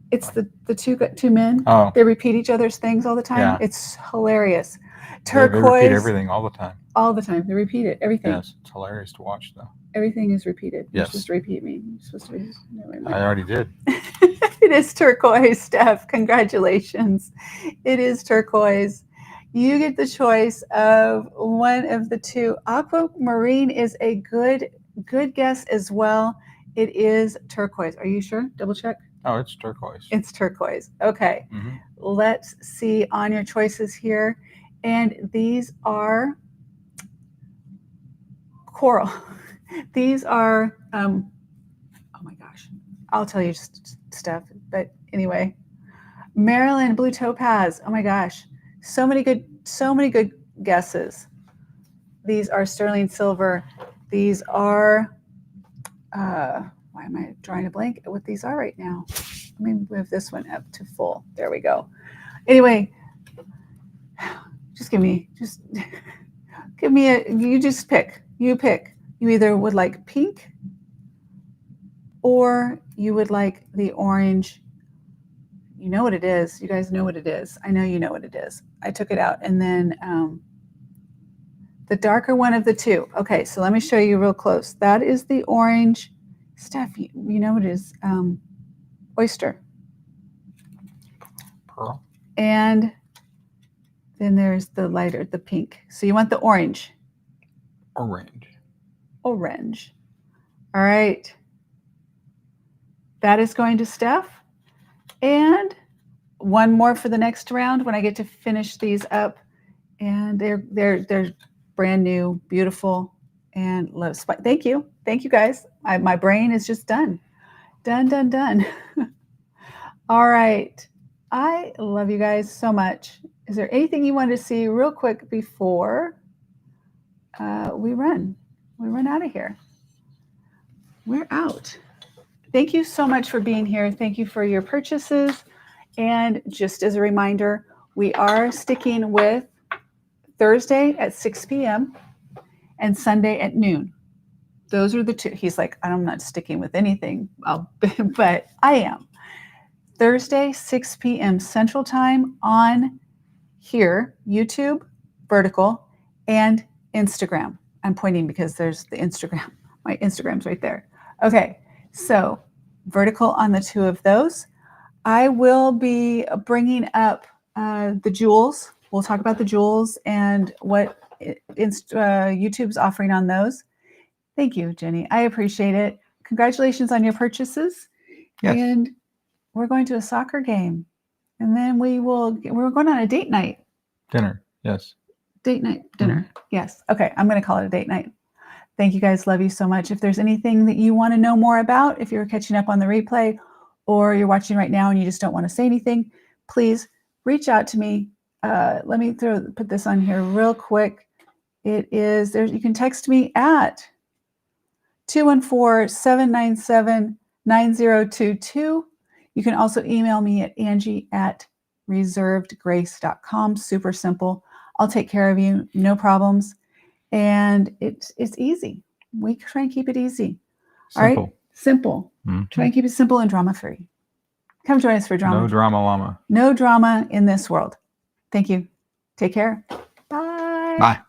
It's the two men. Oh. They repeat each other's things all the time. Yeah. It's hilarious. Turquoise. They repeat everything all the time. All the time. They repeat it. Everything. Yes, it's hilarious to watch though. Everything is repeated. You're Yes. supposed to repeat me. You're supposed to be. No, I already did. It is turquoise, Steph. Congratulations. It is turquoise. You get the choice of one of the two. Aquamarine is a good guess as well. It is turquoise. Are you sure? Double check. Oh, it's turquoise. It's turquoise. Okay. Mm-hmm. Let's see on your choices here. And these are coral. These are, oh my gosh, I'll tell you stuff. But anyway, Maryland blue topaz. Oh my gosh, so many good guesses. These are sterling silver. These are, why am I drawing a blank at what these are right now? Let me move this one up to full. There we go. Anyway, you just pick. You pick. You either would like pink or you would like the orange. You know what it is. You guys know what it is. I know you know what it is. I took it out. And then the darker one of the two. Okay, so let me show you real close. That is the orange. Steph, you know what it is. Oyster. Pearl. And then there's the lighter, the pink. So you want the orange. Orange. All right. That is going to Steph. And one more for the next round when I get to finish these up. And they're brand new, beautiful, and love. Thank you. Thank you guys. My brain is just done. Done. All right. I love you guys so much. Is there anything you wanted to see real quick before we run out of here? We're out. thank you so much for being here. Thank you for your purchases. And just as a reminder, we are sticking with Thursday at 6 p.m. and Sunday at noon. Those are the two. He's like, I'm not sticking with anything, but I am. Thursday, 6 p.m. Central Time on here, YouTube, vertical, and Instagram. I'm pointing because there's the Instagram. My Instagram's right there. Okay, so vertical on the two of those. I will be bringing up the jewels. We'll talk about the jewels and what YouTube's offering on those. Thank you, Jenny. I appreciate it. Congratulations on your purchases. Yes. And we're going to a soccer game. And then we're going on a date night. Dinner. Yes. Date night, dinner. Yes. Okay. I'm going to call it a date night. Thank you guys. Love you so much. If there's anything that you want to know more about, if you're catching up on the replay or you're watching right now and you just don't want to say anything, please reach out to me. Let me put this on here real quick. It is there. You can text me at 214-797-9022. You can also email me at angie@reservedgrace.com. Super simple. I'll take care of you. No problems. And it's easy. We try and keep it easy. Simple. All right? Simple. Mm-hmm. Try and keep it simple and drama-free. Come join us for drama. No drama llama. No drama in this world. Thank you. Take care. Bye. Bye.